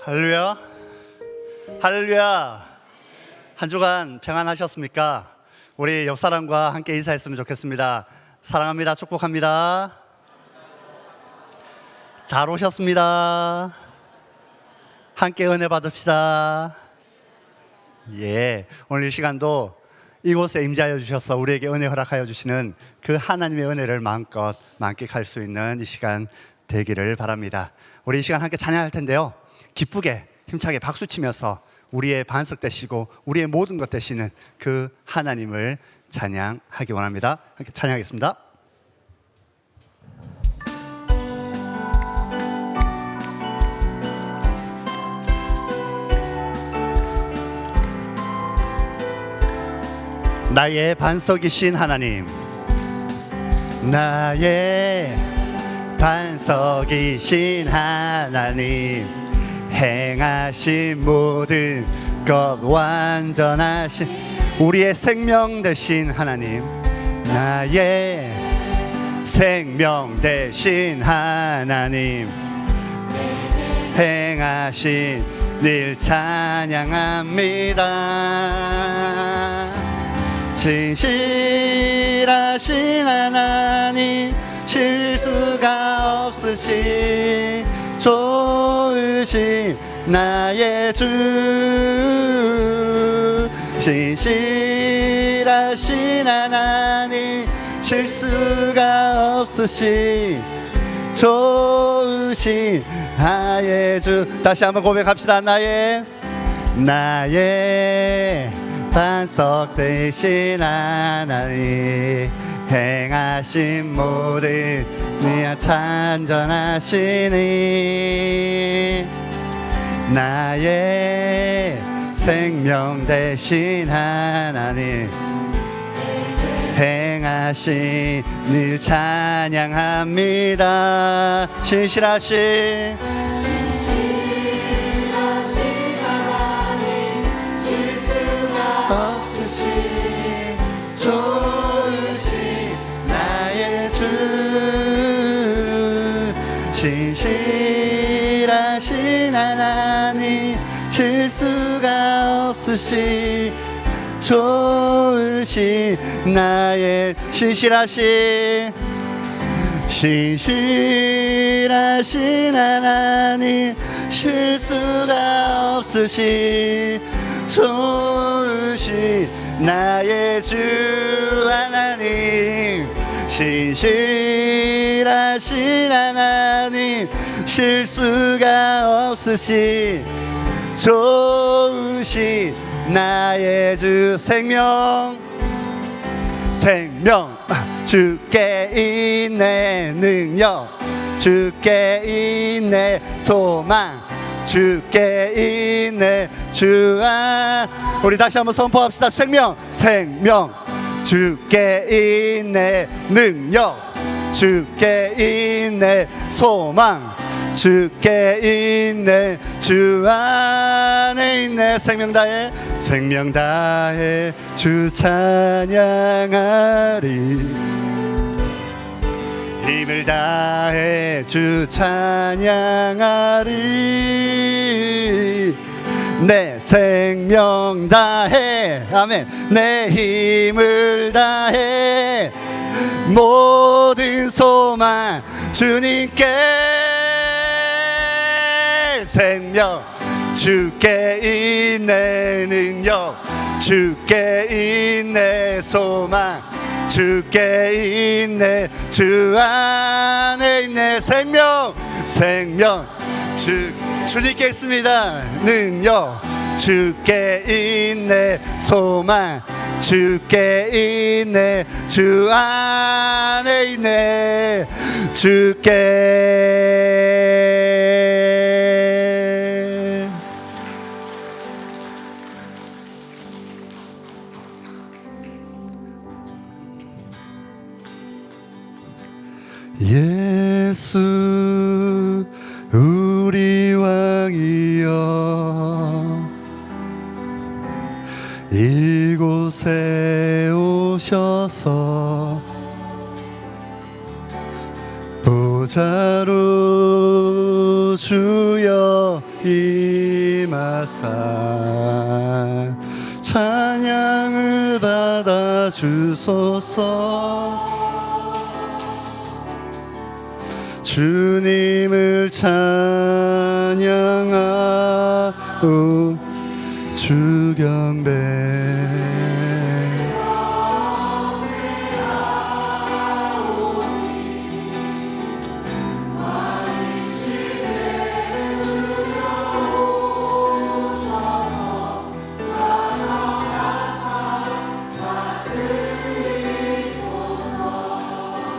할렐루야. 할렐루야. 한 주간 평안하셨습니까? 우리 옆 사람과 함께 인사했으면 좋겠습니다. 사랑합니다. 축복합니다. 잘 오셨습니다. 함께 은혜 받읍시다. 예, 오늘 이 시간도 이곳에 임재하여 주셔서 우리에게 은혜 허락하여 주시는 그 하나님의 은혜를 마음껏 만끽할 수 있는 이 시간 되기를 바랍니다. 우리 이 시간 함께 찬양할 텐데요, 기쁘게 힘차게 박수치면서 우리의 반석 되시고 우리의 모든 것 되시는 그 하나님을 찬양하기 원합니다. 함께 찬양하겠습니다. 나의 반석이신 하나님, 나의 반석이신 하나님, 행하신 모든 것 완전하신 우리의 생명 되신 하나님, 나의 생명 되신 하나님, 행하신 일 찬양합니다. 진실하신 하나님, 실수가 없으신 좋으신 나의 주, 진실하신 하나님, 실수가 없으신 좋으신 나의 주. 다시 한번 고백합시다. 나의 반석 되신 하나님, 행하신 모든 네 찬전하시니, 나의 생명 되신 하나님, 행하신 일 찬양합니다. 신실하신 없으신 좋으신 나의 주, 진실하신 하나님, 실수가 없으신 좋으신 나의 신실하신 하나님, 실수가 없으신 좋으신 나의 주 하나님, 신실하신 하나님, 실수가 없으신 좋으신 나의 주, 생명 주께 있네 능력, 주께 있네 소망, 주께 있네 주 우리 다시 한번 선포합시다. 생명 주께 있네 능력, 주께 있네 소망, 주께 있네 주 안에 있네. 생명 다해 주 찬양하리, 힘을 다해 주 찬양하리, 내 생명 다해, 아멘, 내 힘을 다해 모든 소망 주님께. 생명 주께 있네 능력, 주께 있네 소망, 주께 있네 주 안에 있네. 생명 주님께 있습니다. 능력 주께 있네 소망, 주께 있네 주 안에 있네 주께. 예수 우리 왕이여, 이곳에 오셔서 보좌로 주여 임하사 찬양을 받아 주소서. 주님을 찬양하오 주경배.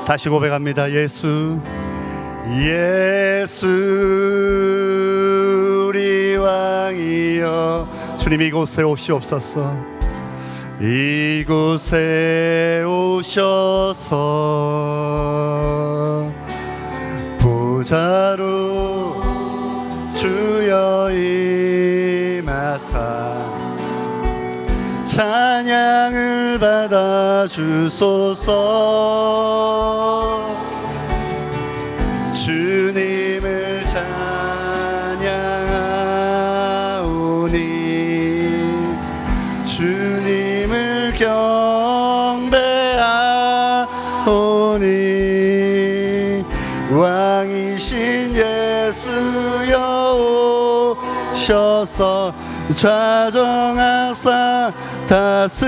다시 고백합니다. 예수 예수 우리 왕이여. 주님 이곳에 오시옵소서. 이곳에 오셔서 보좌로 주여 임하사 찬양을 받아 주소서. 주님을 찬양하오니 주님을 경배하오니 왕이신 예수여 오셔서 좌정하사 다스리소서.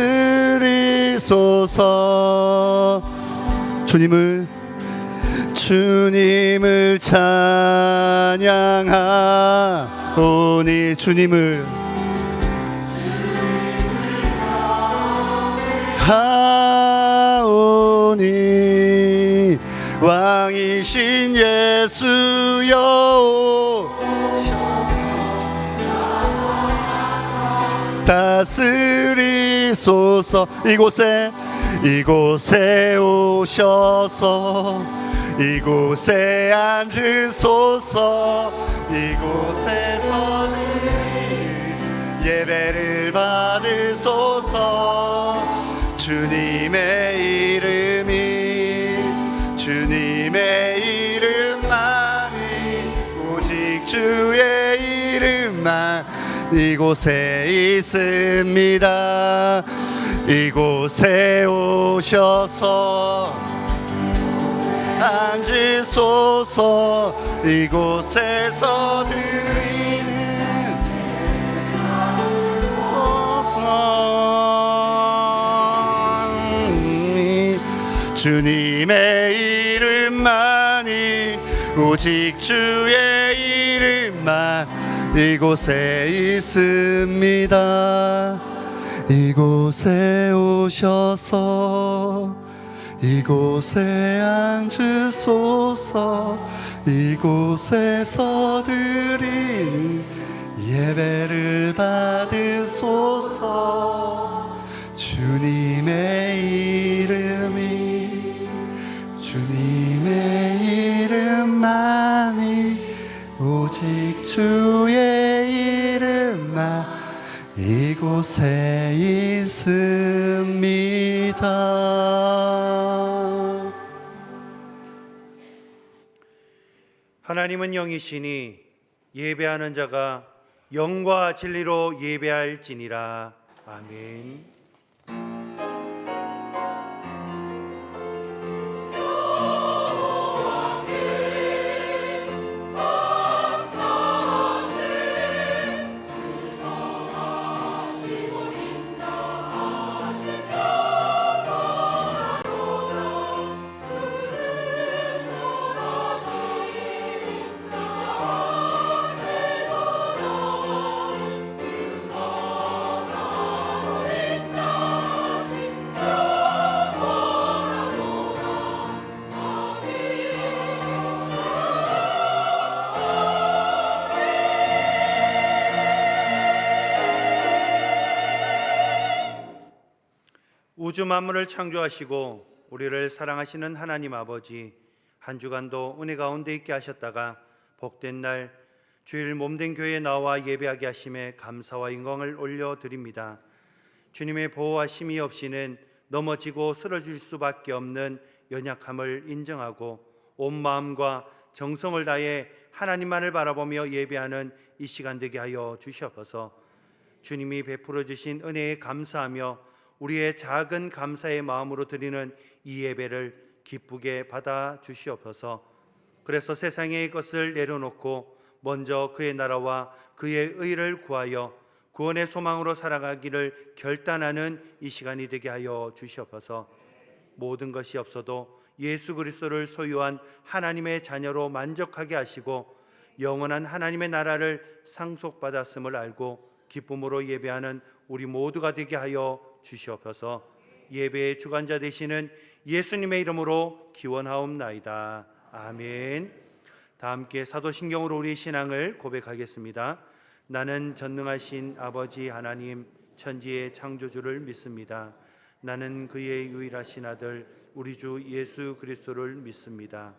주님을 찬양하오니 주님을 하오니 왕이신 예수여 다스리소서. 이곳에 오셔서 이곳에 앉으소서. 이곳에서 드리는 예배를 받으소서. 주님의 이름만이 오직 주의 이름만 이곳에 있습니다. 이곳에 오셔서 앉으소서. 이곳에서 드리는 주님의 이름만이 오직 주의 이름만 이곳에 있습니다. 이곳에 오셔서 이곳에 앉으소서. 이곳에서 드리는 예배를 받으소서. 주님의 이름만이 오직 주의 이름만 이곳에 있습니다. 하나님은 영이시니 예배하는 자가 영과 진리로 예배할지니라. 아멘. 우주 만물을 창조하시고 우리를 사랑하시는 하나님 아버지, 한 주간도 은혜 가운데 있게 하셨다가 복된 날 주일 몸된 교회에 나와 예배하게 하심에 감사와 영광을 올려드립니다. 주님의 보호하심이 없이는 넘어지고 쓰러질 수밖에 없는 연약함을 인정하고 온 마음과 정성을 다해 하나님만을 바라보며 예배하는 이 시간 되게 하여 주시옵소서. 주님이 베풀어 주신 은혜에 감사하며 우리의 작은 감사의 마음으로 드리는 이 예배를 기쁘게 받아 주시옵소서. 그래서 세상의 것을 내려놓고 먼저 그의 나라와 그의 의를 구하여 구원의 소망으로 살아가기를 결단하는 이 시간이 되게 하여 주시옵소서. 모든 것이 없어도 예수 그리스도를 소유한 하나님의 자녀로 만족하게 하시고 영원한 하나님의 나라를 상속받았음을 알고 기쁨으로 예배하는 우리 모두가 되게 하여 주시옵소서. 예배의 주관자 되시는 예수님의 이름으로 기원하옵나이다. 아멘. 다 함께 사도신경으로 우리 신앙을 고백하겠습니다. 나는 전능하신 아버지 하나님 천지의 창조주를 믿습니다. 나는 그의 유일하신 아들 우리 주 예수 그리스도를 믿습니다.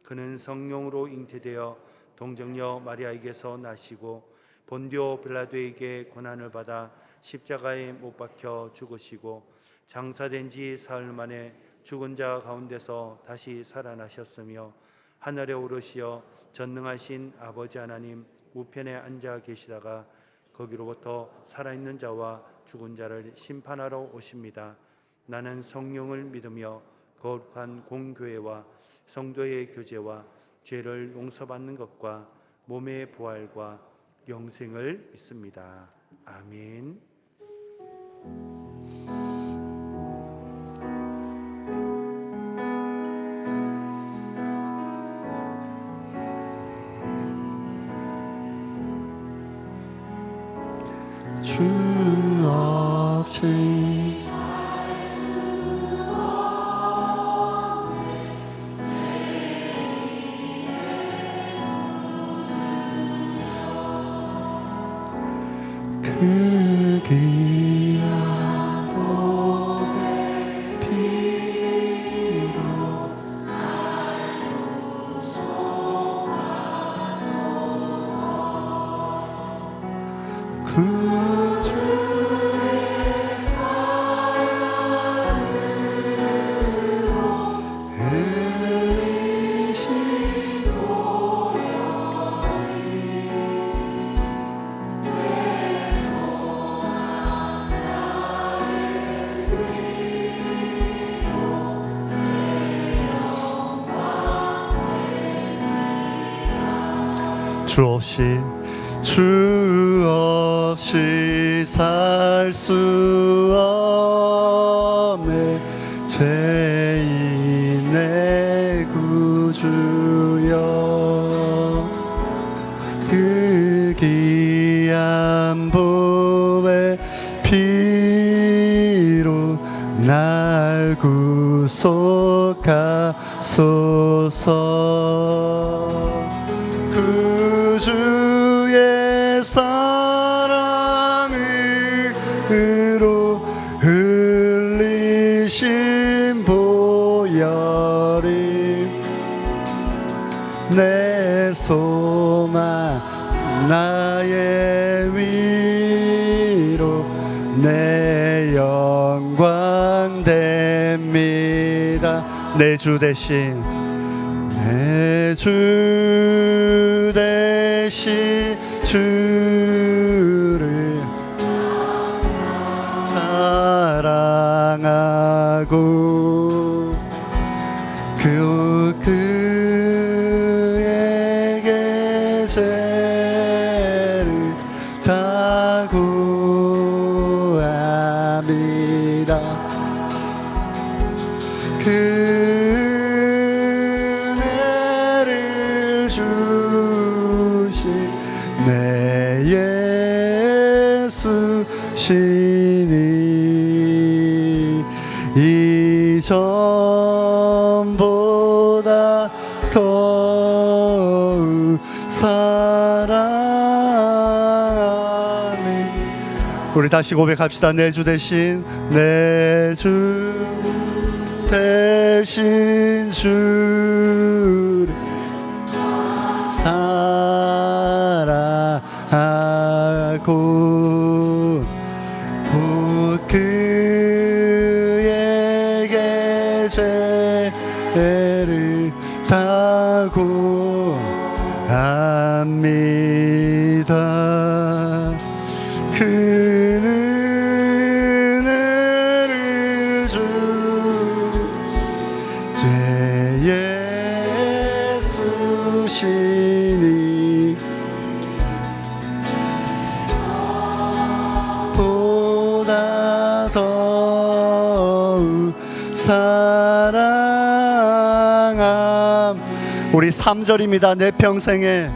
그는 성령으로 잉태되어 동정녀 마리아에게서 나시고 본디오 빌라도에게 고난을 받아 십자가에 못 박혀 죽으시고 장사된 지 사흘 만에 죽은 자 가운데서 다시 살아나셨으며 하늘에 오르시어 전능하신 아버지 하나님 우편에 앉아 계시다가 거기로부터 살아있는 자와 죽은 자를 심판하러 오십니다. 나는 성령을 믿으며 거룩한 공교회와 성도의 교제와 죄를 용서받는 것과 몸의 부활과 영생을 믿습니다. 아멘. 주 없이 그 귀한 복의 피로 구주의 사랑으로 흘리신 주 없이 살 수 없네 죄인의 구주여 그 귀한 보배 피로 날 구속하소서. 주의 사랑으로 흘리신 보혈이 내 소망 나의 위로 내 영광 됩니다. 내 주 대신 내 주 대신 주를 사랑하고 그에게 죄를 다 구합니다. 은혜를 주신 내 예수 시니 이전보다 더욱 사랑하니. 우리 다시 고백합시다. 내 주 대신 내 주 대신 주를 사랑하고 그에게 죄를 다 구합니다. 사랑함. 우리 3절입니다. 내 평생에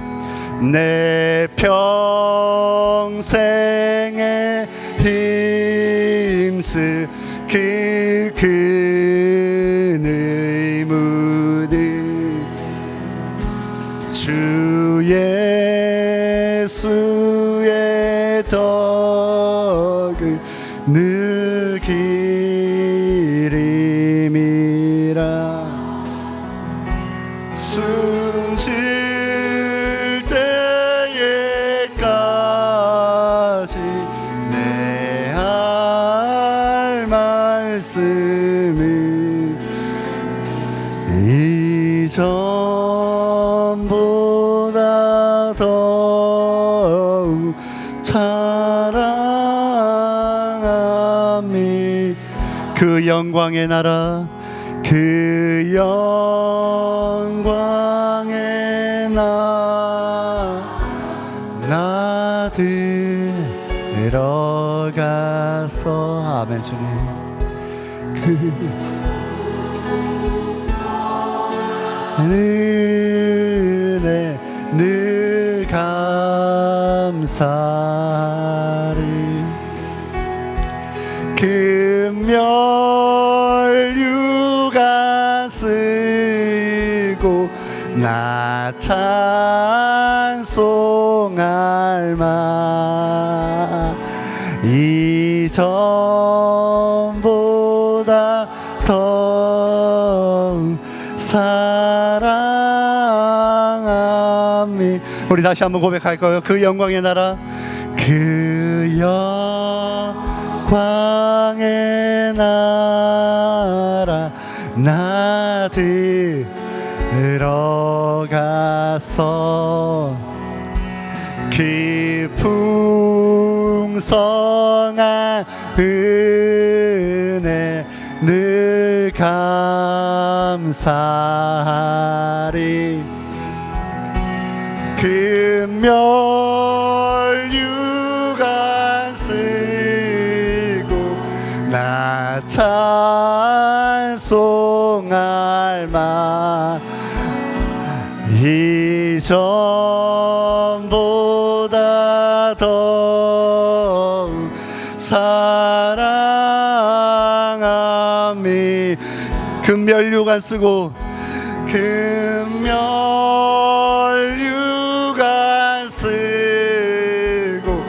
힘쓸 그 그의 무덤 주 예수의 덕을 늘 기림이라. 숨질 때에까지 내 할 말씀을 이전보다 더욱 자랑함이. 그 영광의 나라, 그 영광의 나 들어가서. 아멘. 주님 은혜 늘 감사리. 금멸류가 쓰고 나 찬송할 만 이전보다 더욱 사랑함이. 우리 다시 한번 고백할 거예요. 그 영광의 나라, 그 영광의 나라 나 들어가서 그 풍성한 은혜 늘 감사하리. 금멸류가 쓰고 나 찬송할 만 이전보다 더욱 사랑함이. 금멸류관 쓰고 금멸류관 쓰고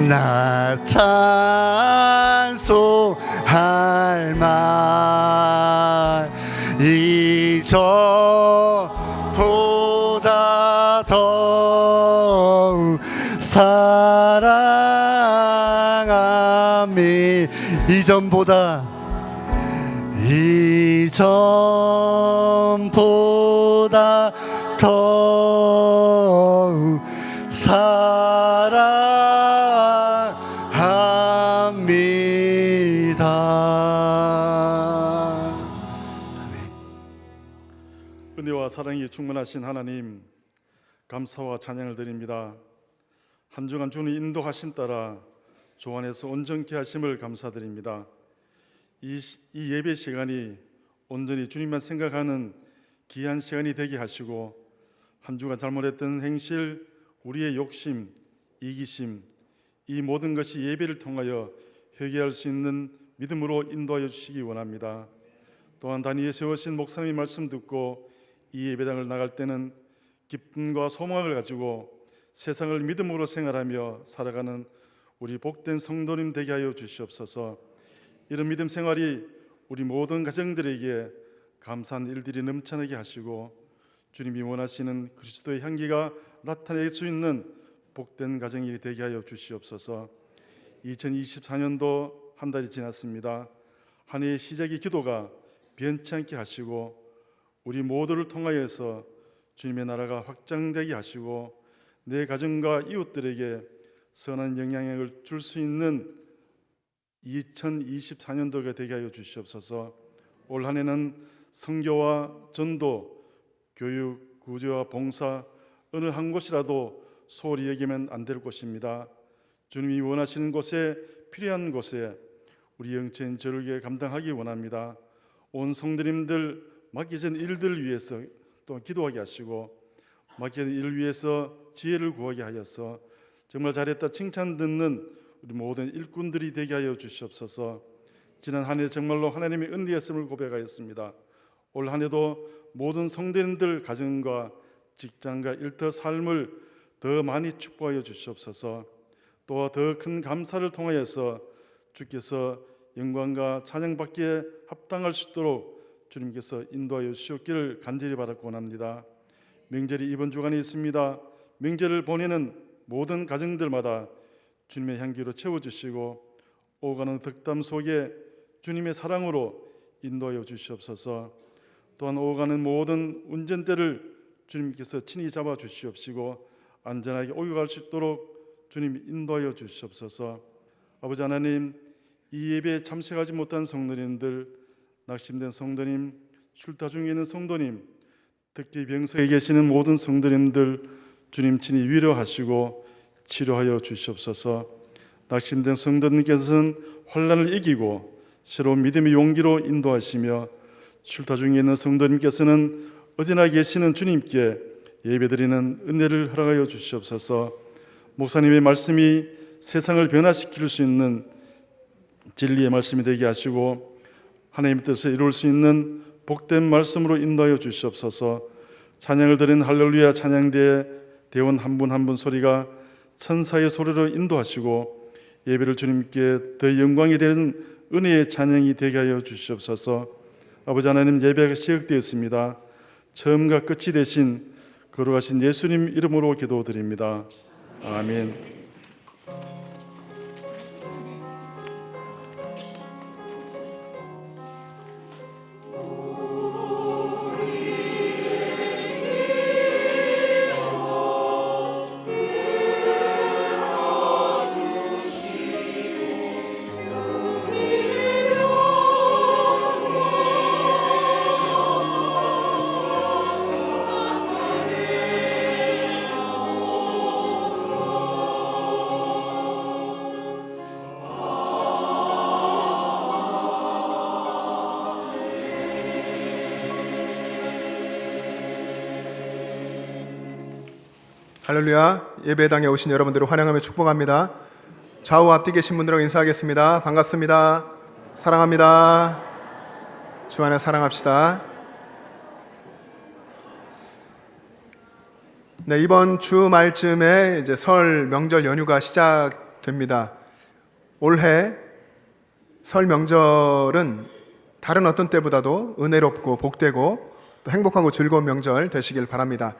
나 찬송할 만 이전보다 더욱 사랑함이. 이전보다 더욱 사랑합니다. 은혜와 사랑이 충만하신 하나님, 감사와 찬양을 드립니다. 한 주간 주님 인도하심 따라 주 안에서 온전케 하심을 감사드립니다. 이 예배 시간이 온전히 주님만 생각하는 귀한 시간이 되게 하시고, 한 주간 잘못했던 행실, 우리의 욕심, 이기심, 이 모든 것이 예배를 통하여 회개할 수 있는 믿음으로 인도하여 주시기 원합니다. 또한 단위에 세우신 목사님의 말씀 듣고 이 예배당을 나갈 때는 기쁨과 소망을 가지고 세상을 믿음으로 생활하며 살아가는 우리 복된 성도님 되게 하여 주시옵소서. 이런 믿음 생활이 우리 모든 가정들에게 감사한 일들이 넘쳐나게 하시고, 주님이 원하시는 그리스도의 향기가 나타낼 수 있는 복된 가정이 되게 하여 주시옵소서. 2024년도 한 달이 지났습니다. 한 해의 시작의 기도가 변치 않게 하시고, 우리 모두를 통하여서 주님의 나라가 확장되게 하시고, 내 가정과 이웃들에게 선한 영향력을 줄 수 있는 2024년도가 되게 하여 주시옵소서. 올 한 해는 선교와 전도, 교육, 구제와 봉사 어느 한 곳이라도 소홀히 여기면 안 될 곳입니다. 주님이 원하시는 곳에, 필요한 곳에 우리 영체인 저를 감당하기 원합니다. 온 성도님들 맡겨진 일들 위해서 또 기도하게 하시고 맡겨진 일 위해서 지혜를 구하게 하여서 정말 잘했다 칭찬 듣는 우리 모든 일꾼들이 되게 하여 주시옵소서. 지난 한 해 정말로 하나님의 은혜였음을 고백하였습니다. 올 한 해도 모든 성도님들 가정과 직장과 일터 삶을 더 많이 축복하여 주시옵소서. 또 더 큰 감사를 통하여서 주께서 영광과 찬양받기에 합당할 수 있도록 주님께서 인도하여 주시옵기를 간절히 바라고 원합니다. 명절이 이번 주간에 있습니다. 명절을 보내는 모든 가정들마다 주님의 향기로 채워주시고 오가는 덕담 속에 주님의 사랑으로 인도하여 주시옵소서. 또한 오가는 모든 운전대를 주님께서 친히 잡아 주시옵시고 안전하게 오갈 수 있도록 주님 인도하여 주시옵소서. 아버지 하나님, 이 예배에 참석하지 못한 성도님들, 낙심된 성도님, 출타 중에 있는 성도님, 특히 병석에 계시는 모든 성도님들 주님 친히 위로하시고 치료하여 주시옵소서. 낙심된 성도님께서는 환난을 이기고 새로운 믿음의 용기로 인도하시며 출타 중에 있는 성도님께서는 어디나 계시는 주님께 예배드리는 은혜를 허락하여 주시옵소서. 목사님의 말씀이 세상을 변화시킬 수 있는 진리의 말씀이 되게 하시고 하나님의 뜻을 이룰 수 있는 복된 말씀으로 인도하여 주시옵소서. 찬양을 드린 할렐루야 찬양대의 대원 한 분 한 분 소리가 천사의 소리로 인도하시고 예배를 주님께 더 영광이 되는 은혜의 찬양이 되게 하여 주시옵소서. 아버지 하나님, 예배가 시작되었습니다. 처음과 끝이 되신 거룩하신 예수님 이름으로 기도드립니다. 아멘. 할렐루야. 예배당에 오신 여러분들을 환영하며 축복합니다. 좌우 앞뒤 계신 분들하고 인사하겠습니다. 반갑습니다. 사랑합니다. 주 안에 사랑합시다. 네, 이번 주말쯤에 이제 설 명절 연휴가 시작됩니다. 올해 설 명절은 다른 어떤 때보다도 은혜롭고 복되고 또 행복하고 즐거운 명절 되시길 바랍니다.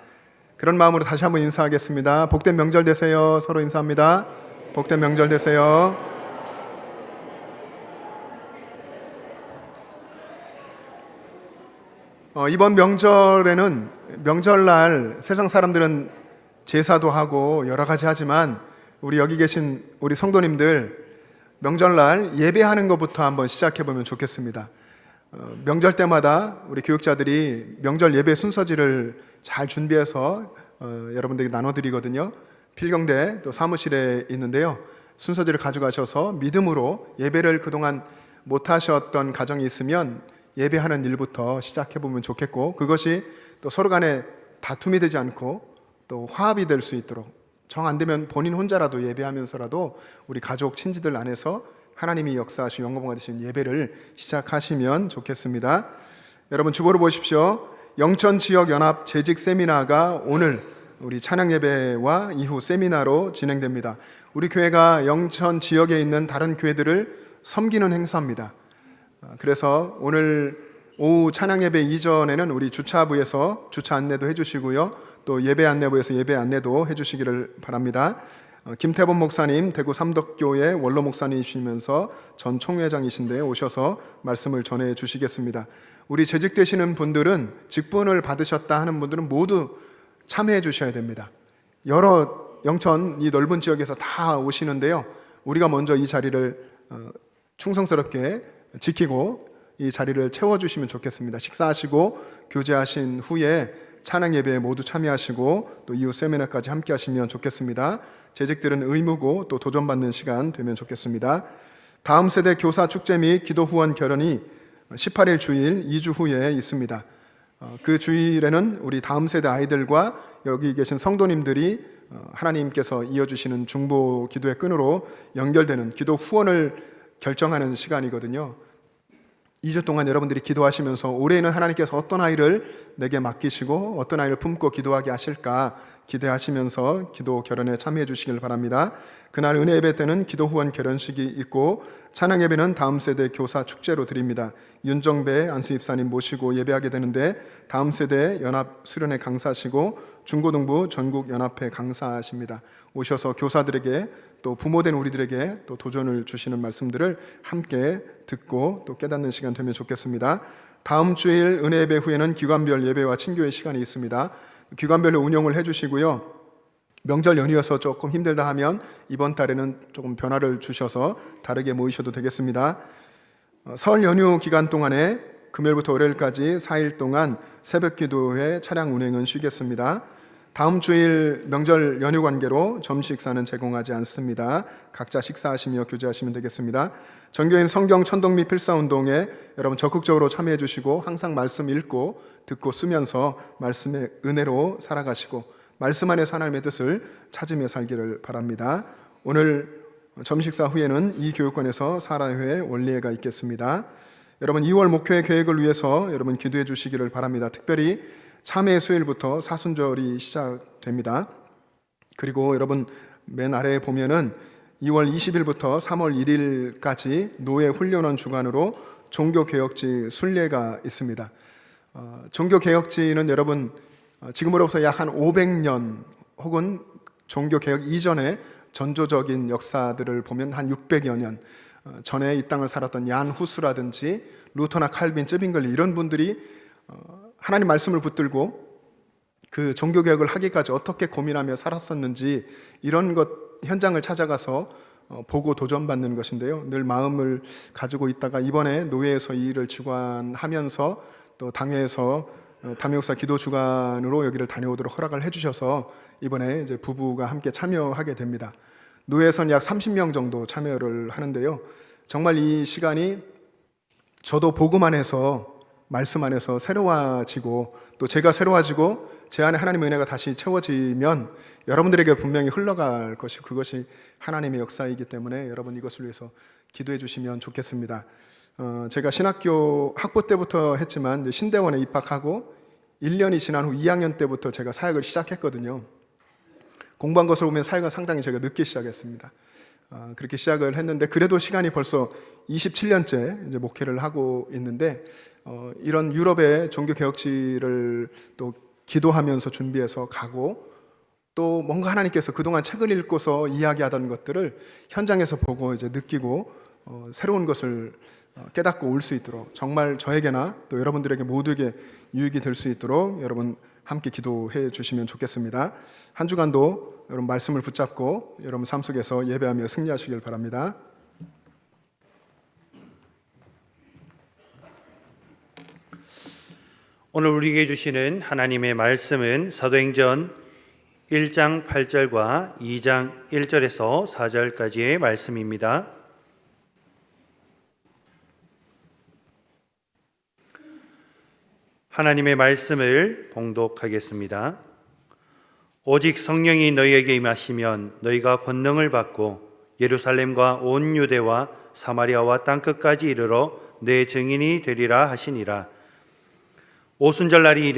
그런 마음으로 다시 한번 인사하겠습니다. 복된 명절 되세요. 서로 인사합니다. 복된 명절 되세요. 이번 명절에는 명절날 세상 사람들은 제사도 하고 여러 가지 하지만 우리 여기 계신 우리 성도님들 명절날 예배하는 것부터 한번 시작해 보면 좋겠습니다. 명절 때마다 우리 교육자들이 명절 예배 순서지를 잘 준비해서 여러분들에게 나눠드리거든요. 필경대 또 사무실에 있는데요. 순서지를 가져가셔서 믿음으로 예배를 그동안 못하셨던 가정이 있으면 예배하는 일부터 시작해보면 좋겠고, 그것이 또 서로 간에 다툼이 되지 않고 또 화합이 될 수 있도록, 정 안 되면 본인 혼자라도 예배하면서라도 우리 가족 친지들 안에서 하나님이 역사하신 영광 받으신 예배를 시작하시면 좋겠습니다. 여러분 주보를 보십시오. 영천지역연합 재직 세미나가 오늘 우리 찬양 예배와 이후 세미나로 진행됩니다. 우리 교회가 영천 지역에 있는 다른 교회들을 섬기는 행사입니다. 그래서 오늘 오후 찬양 예배 이전에는 우리 주차부에서 주차 안내도 해주시고요, 또 예배 안내부에서 예배 안내도 해주시기를 바랍니다. 김태범 목사님, 대구 삼덕교회 원로 목사님이시면서 전 총회장이신데 오셔서 말씀을 전해 주시겠습니다. 우리 재직되시는 분들은 직분을 받으셨다 하는 분들은 모두 참여해 주셔야 됩니다. 여러 영천 이 넓은 지역에서 다 오시는데요, 우리가 먼저 이 자리를 충성스럽게 지키고 이 자리를 채워주시면 좋겠습니다. 식사하시고 교제하신 후에 찬양 예배에 모두 참여하시고 또 이후 세미나까지 함께 하시면 좋겠습니다. 재직들은 의무고 또 도전받는 시간 되면 좋겠습니다. 다음 세대 교사 축제 및 기도 후원 결연이 18일 주일 2주 후에 있습니다. 그 주일에는 우리 다음 세대 아이들과 여기 계신 성도님들이 하나님께서 이어주시는 중보 기도의 끈으로 연결되는 기도 후원을 결정하는 시간이거든요. 2주 동안 여러분들이 기도하시면서 올해는 하나님께서 어떤 아이를 내게 맡기시고 어떤 아이를 품고 기도하게 하실까 기대하시면서 기도 결연에 참여해 주시길 바랍니다. 그날 은혜 예배 때는 기도 후원 결연식이 있고 찬양 예배는 다음 세대 교사 축제로 드립니다. 윤정배 안수입사님 모시고 예배하게 되는데 다음 세대 연합 수련회 강사시고 중고등부 전국 연합회 강사십니다. 오셔서 교사들에게 또 부모된 우리들에게 또 도전을 주시는 말씀들을 함께 듣고 또 깨닫는 시간 되면 좋겠습니다. 다음 주일 은혜 예배 후에는 기관별 예배와 친교의 시간이 있습니다. 기관별로 운영을 해주시고요. 명절 연휴여서 조금 힘들다 하면 이번 달에는 조금 변화를 주셔서 다르게 모이셔도 되겠습니다. 설 연휴 기간 동안에 금요일부터 월요일까지 4일 동안 새벽 기도회 차량 운행은 쉬겠습니다. 다음 주일 명절 연휴 관계로 점심 식사는 제공하지 않습니다. 각자 식사하시며 교제하시면 되겠습니다. 전교인 성경 천독 및 필사운동에 여러분 적극적으로 참여해 주시고 항상 말씀 읽고 듣고 쓰면서 말씀의 은혜로 살아가시고 말씀 안에서 하나님의 뜻을 찾으며 살기를 바랍니다. 오늘 점심 식사 후에는 이 교육관에서 사라회 원리회가 있겠습니다. 여러분 2월 목회 계획을 위해서 여러분 기도해 주시기를 바랍니다. 특별히 참회 수요일부터 사순절이 시작됩니다. 그리고 여러분 맨 아래에 보면은 2월 20일부터 3월 1일까지 노예 훈련원 주관으로 종교개혁지 순례가 있습니다. 종교개혁지는 여러분 지금으로부터 약 한 500년 혹은 종교개혁 이전의 전조적인 역사들을 보면 한 600여 년 전에 이 땅을 살았던 얀 후스라든지 루터나 칼빈, 쯔빙글리 이런 분들이 하나님 말씀을 붙들고 그 종교개혁을 하기까지 어떻게 고민하며 살았었는지 이런 것 현장을 찾아가서 보고 도전받는 것인데요. 늘 마음을 가지고 있다가 이번에 노예에서 이 일을 주관하면서 또 당회에서 담임목사 기도 주관으로 여기를 다녀오도록 허락을 해주셔서 이번에 이제 부부가 함께 참여하게 됩니다. 노예에서는 약 30명 정도 참여를 하는데요. 정말 이 시간이 저도 복음 안에서 말씀 안에서 새로워지고 또 제가 새로워지고 제 안에 하나님의 은혜가 다시 채워지면 여러분들에게 분명히 흘러갈 것이 그것이 하나님의 역사이기 때문에 여러분 이것을 위해서 기도해 주시면 좋겠습니다. 제가 신학교 학부 때부터 했지만 신대원에 입학하고 1년이 지난 후 2학년 때부터 제가 사역을 시작했거든요. 공부한 것을 보면 사역은 상당히 제가 늦게 시작했습니다. 그렇게 시작을 했는데 그래도 시간이 벌써 27년째 이제 목회를 하고 있는데 이런 유럽의 종교개혁지를 또 기도하면서 준비해서 가고 또 뭔가 하나님께서 그동안 책을 읽고서 이야기하던 것들을 현장에서 보고 이제 느끼고 새로운 것을 깨닫고 올 수 있도록 정말 저에게나 또 여러분들에게 모두에게 유익이 될 수 있도록 여러분 함께 기도해 주시면 좋겠습니다. 한 주간도 여러분 말씀을 붙잡고 여러분 삶 속에서 예배하며 승리하시길 바랍니다. 오늘 우리에게 주시는 하나님의 말씀은 사도행전 1장 8절과 2장 1절에서 4절까지의 말씀입니다. 하나님의 말씀을 봉독하겠습니다. 오직 성령이 너희에게 임하시면 너희가 권능을 받고 예루살렘과 온 유대와 사마리아와 땅끝까지 이르러 내 증인이 되리라 하시니라. 오순절 날이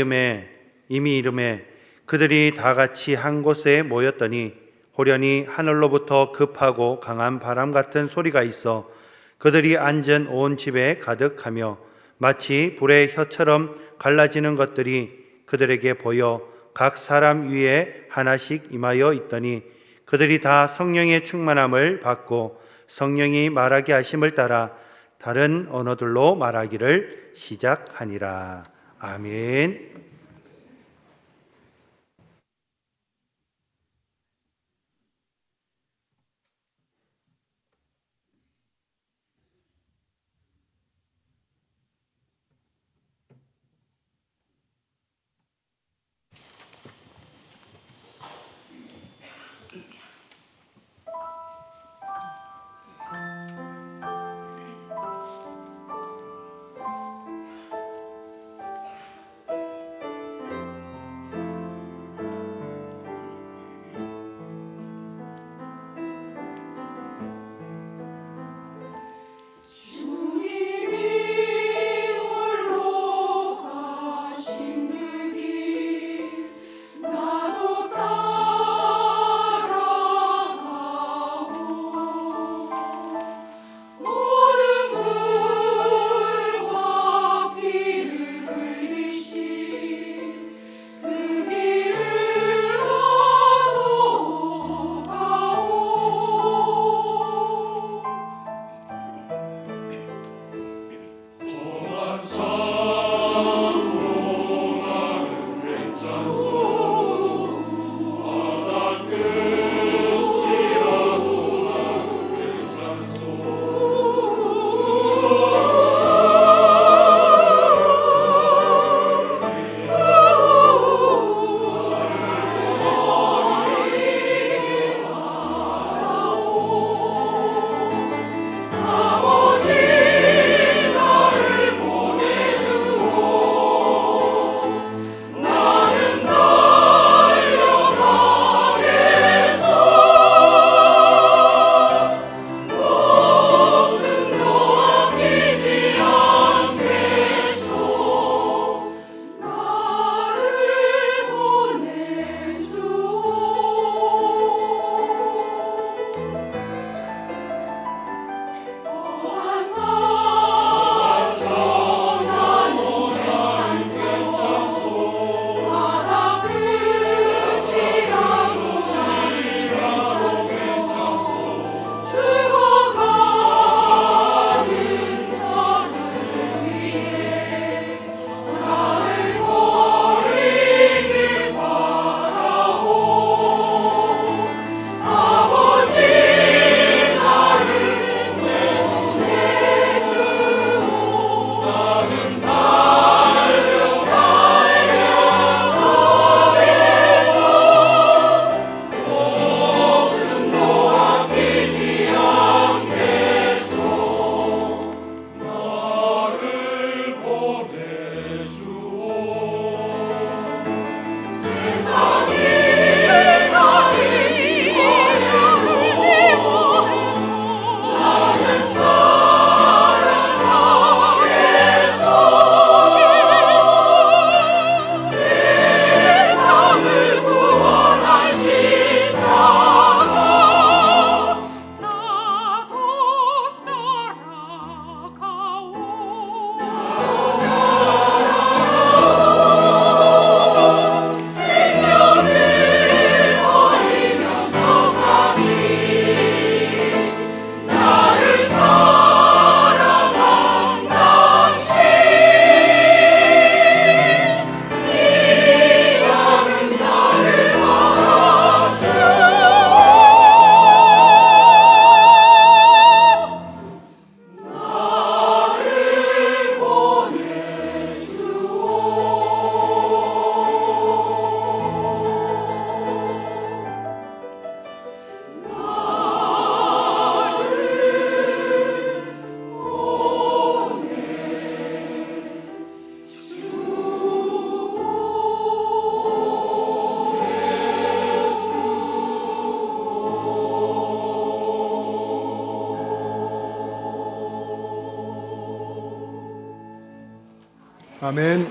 이미 이름에 그들이 다 같이 한 곳에 모였더니 호련히 하늘로부터 급하고 강한 바람 같은 소리가 있어 그들이 앉은 온 집에 가득하며 마치 불의 혀처럼 갈라지는 것들이 그들에게 보여 각 사람 위에 하나씩 임하여 있더니 그들이 다 성령의 충만함을 받고 성령이 말하게 하심을 따라 다른 언어들로 말하기를 시작하니라. 아멘. 아멘.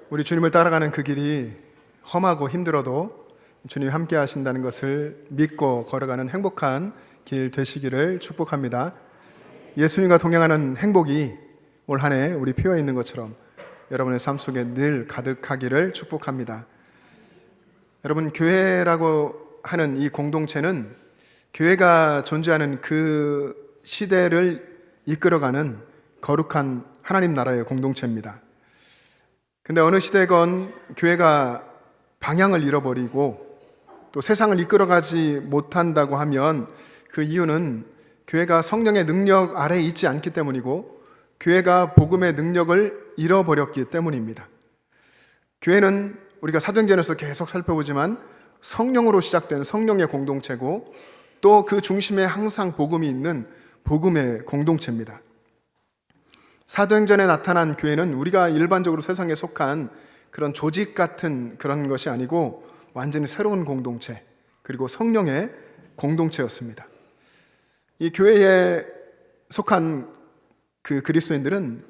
우리 주님을 따라가는 그 길이 험하고 힘들어도 주님이 함께 하신다는 것을 믿고 걸어가는 행복한 길 되시기를 축복합니다. 예수님과 동행하는 행복이 올 한 해 우리 피어 있는 것처럼 여러분의 삶 속에 늘 가득하기를 축복합니다. 여러분, 교회라고 하는 이 공동체는 교회가 존재하는 그 시대를 이끌어가는 거룩한 하나님 나라의 공동체입니다. 근데 어느 시대건 교회가 방향을 잃어버리고 또 세상을 이끌어가지 못한다고 하면 그 이유는 교회가 성령의 능력 아래에 있지 않기 때문이고 교회가 복음의 능력을 잃어버렸기 때문입니다. 교회는 우리가 사도행전에서 계속 살펴보지만 성령으로 시작된 성령의 공동체고 또 그 중심에 항상 복음이 있는 복음의 공동체입니다. 사도행전에 나타난 교회는 우리가 일반적으로 세상에 속한 그런 조직 같은 그런 것이 아니고 완전히 새로운 공동체, 그리고 성령의 공동체였습니다. 이 교회에 속한 그 그리스도인들은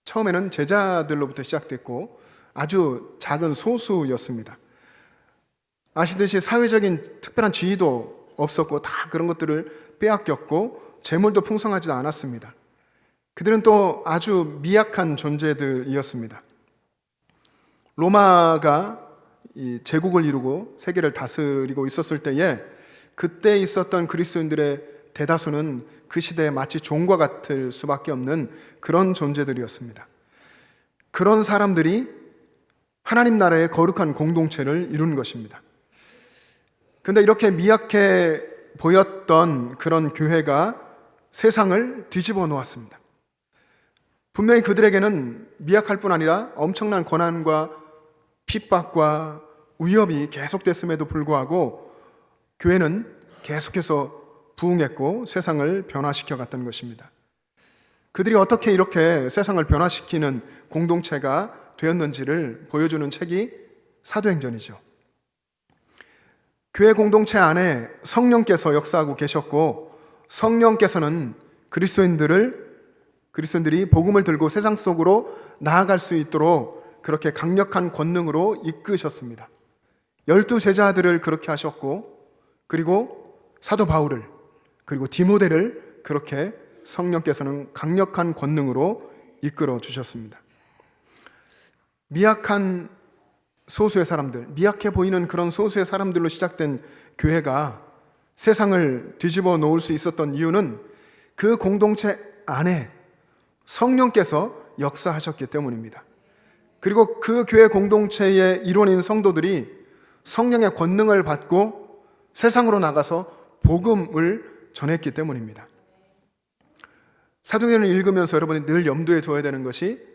처음에는 제자들로부터 시작됐고 아주 작은 소수였습니다. 아시듯이 사회적인 특별한 지위도 없었고 다 그런 것들을 빼앗겼고 재물도 풍성하지 않았습니다. 그들은 또 아주 미약한 존재들이었습니다. 로마가 이 제국을 이루고 세계를 다스리고 있었을 때에 그때 있었던 그리스도인들의 대다수는 그 시대에 마치 종과 같을 수밖에 없는 그런 존재들이었습니다. 그런 사람들이 하나님 나라의 거룩한 공동체를 이루는 것입니다. 그런데 이렇게 미약해 보였던 그런 교회가 세상을 뒤집어 놓았습니다. 분명히 그들에게는 미약할 뿐 아니라 엄청난 고난과 핍박과 위협이 계속됐음에도 불구하고 교회는 계속해서 부흥했고 세상을 변화시켜 갔던 것입니다. 그들이 어떻게 이렇게 세상을 변화시키는 공동체가 되었는지를 보여주는 책이 사도행전이죠. 교회 공동체 안에 성령께서 역사하고 계셨고 성령께서는 그리스도인들이 복음을 들고 세상 속으로 나아갈 수 있도록 그렇게 강력한 권능으로 이끄셨습니다. 12제자들을 그렇게 하셨고 그리고 사도 바울을 그리고 디모데를 그렇게 성령께서는 강력한 권능으로 이끌어 주셨습니다. 미약한 소수의 사람들, 미약해 보이는 그런 소수의 사람들로 시작된 교회가 세상을 뒤집어 놓을 수 있었던 이유는 그 공동체 안에 성령께서 역사하셨기 때문입니다. 그리고 그 교회 공동체의 일원인 성도들이 성령의 권능을 받고 세상으로 나가서 복음을 전했기 때문입니다. 사도행전을 읽으면서 여러분이 늘 염두에 둬야 되는 것이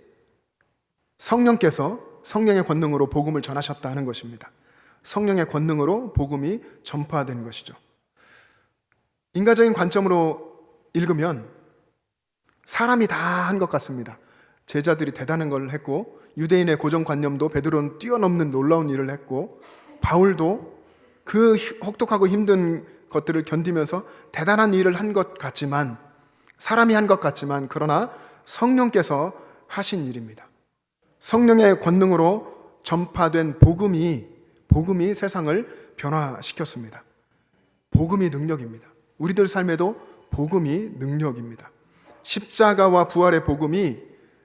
성령께서 성령의 권능으로 복음을 전하셨다 하는 것입니다. 성령의 권능으로 복음이 전파된 것이죠. 인간적인 관점으로 읽으면 사람이 다 한 것 같습니다. 제자들이 대단한 걸 했고 유대인의 고정관념도 베드로는 뛰어넘는 놀라운 일을 했고 바울도 그 혹독하고 힘든 것들을 견디면서 대단한 일을 한 것 같지만 사람이 한 것 같지만 그러나 성령께서 하신 일입니다. 성령의 권능으로 전파된 복음이 세상을 변화시켰습니다. 복음이 능력입니다. 우리들 삶에도 복음이 능력입니다. 십자가와 부활의 복음이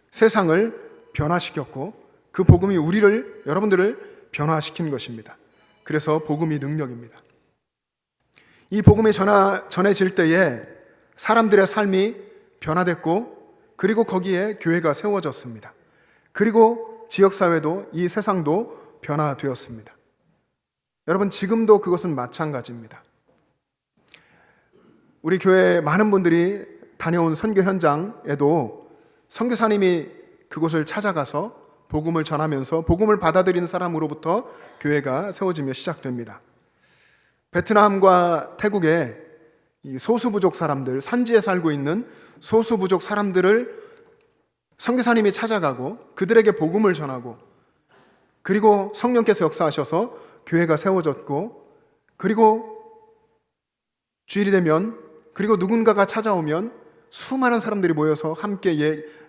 세상을 변화시켰고 그 복음이 여러분들을 변화시킨 것입니다. 그래서 복음이 능력입니다. 이 복음이 전해질 때에 사람들의 삶이 변화됐고 그리고 거기에 교회가 세워졌습니다. 그리고 지역사회도 이 세상도 변화되었습니다. 여러분, 지금도 그것은 마찬가지입니다. 우리 교회 많은 분들이 다녀온 선교 현장에도 선교사님이 그곳을 찾아가서 복음을 전하면서 복음을 받아들이는 사람으로부터 교회가 세워지며 시작됩니다. 베트남과 태국의 이 소수부족 사람들, 산지에 살고 있는 소수부족 사람들을 선교사님이 찾아가고 그들에게 복음을 전하고 그리고 성령께서 역사하셔서 교회가 세워졌고 그리고 주일이 되면, 그리고 누군가가 찾아오면 수많은 사람들이 모여서 함께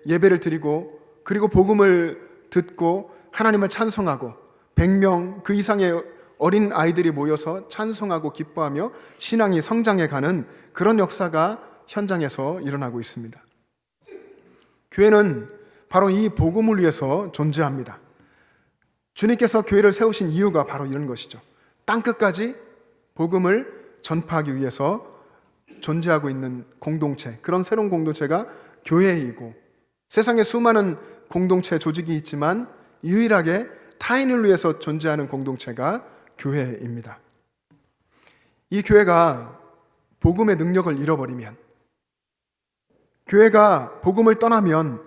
예배를 드리고, 그리고 복음을 듣고 하나님을 찬송하고 100명 그 이상의 어린 아이들이 모여서 찬송하고 기뻐하며 신앙이 성장해가는 그런 역사가 현장에서 일어나고 있습니다. 교회는 바로 이 복음을 위해서 존재합니다. 주님께서 교회를 세우신 이유가 바로 이런 것이죠. 땅끝까지 복음을 전파하기 위해서 존재하고 있는 공동체, 그런 새로운 공동체가 교회이고, 세상에 수많은 공동체 조직이 있지만 유일하게 타인을 위해서 존재하는 공동체가 교회입니다. 이 교회가 복음의 능력을 잃어버리면, 교회가 복음을 떠나면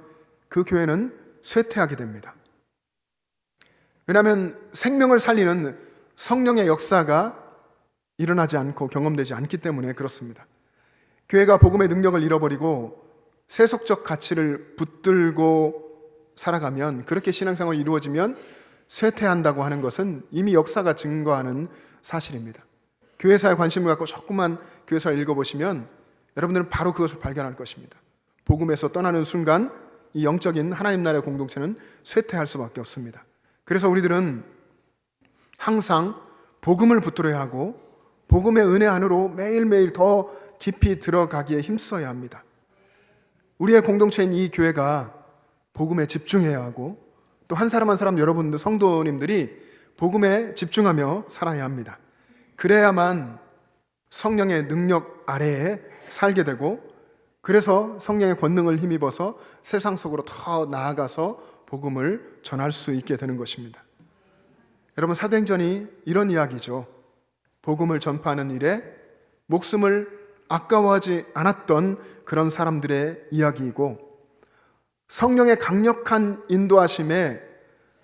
그 교회는 쇠퇴하게 됩니다. 왜냐하면 생명을 살리는 성령의 역사가 일어나지 않고 경험되지 않기 때문에 그렇습니다. 교회가 복음의 능력을 잃어버리고 세속적 가치를 붙들고 살아가면, 그렇게 신앙생활이 이루어지면 쇠퇴한다고 하는 것은 이미 역사가 증거하는 사실입니다. 교회사에 관심을 갖고 조금만 교회사를 읽어보시면 여러분들은 바로 그것을 발견할 것입니다. 복음에서 떠나는 순간 이 영적인 하나님 나라의 공동체는 쇠퇴할 수밖에 없습니다. 그래서 우리들은 항상 복음을 붙들어야 하고 복음의 은혜 안으로 매일매일 더 깊이 들어가기에 힘써야 합니다. 우리의 공동체인 이 교회가 복음에 집중해야 하고, 또 한 사람 한 사람 여러분들 성도님들이 복음에 집중하며 살아야 합니다. 그래야만 성령의 능력 아래에 살게 되고, 그래서 성령의 권능을 힘입어서 세상 속으로 더 나아가서 복음을 전할 수 있게 되는 것입니다. 여러분, 사도행전이 이런 이야기죠. 복음을 전파하는 일에 목숨을 아까워하지 않았던 그런 사람들의 이야기이고, 성령의 강력한 인도하심에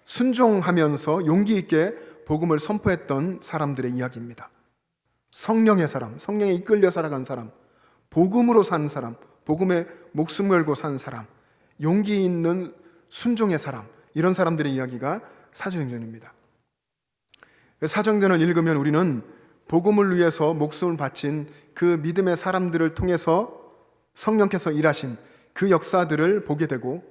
순종하면서 용기 있게 복음을 선포했던 사람들의 이야기입니다. 성령의 사람, 성령에 이끌려 살아간 사람, 복음으로 사는 사람, 복음에 목숨 걸고 사는 사람, 용기 있는 순종의 사람, 이런 사람들의 이야기가 사도행전입니다. 사도행전을 읽으면 우리는 복음을 위해서 목숨을 바친 그 믿음의 사람들을 통해서 성령께서 일하신 그 역사들을 보게 되고,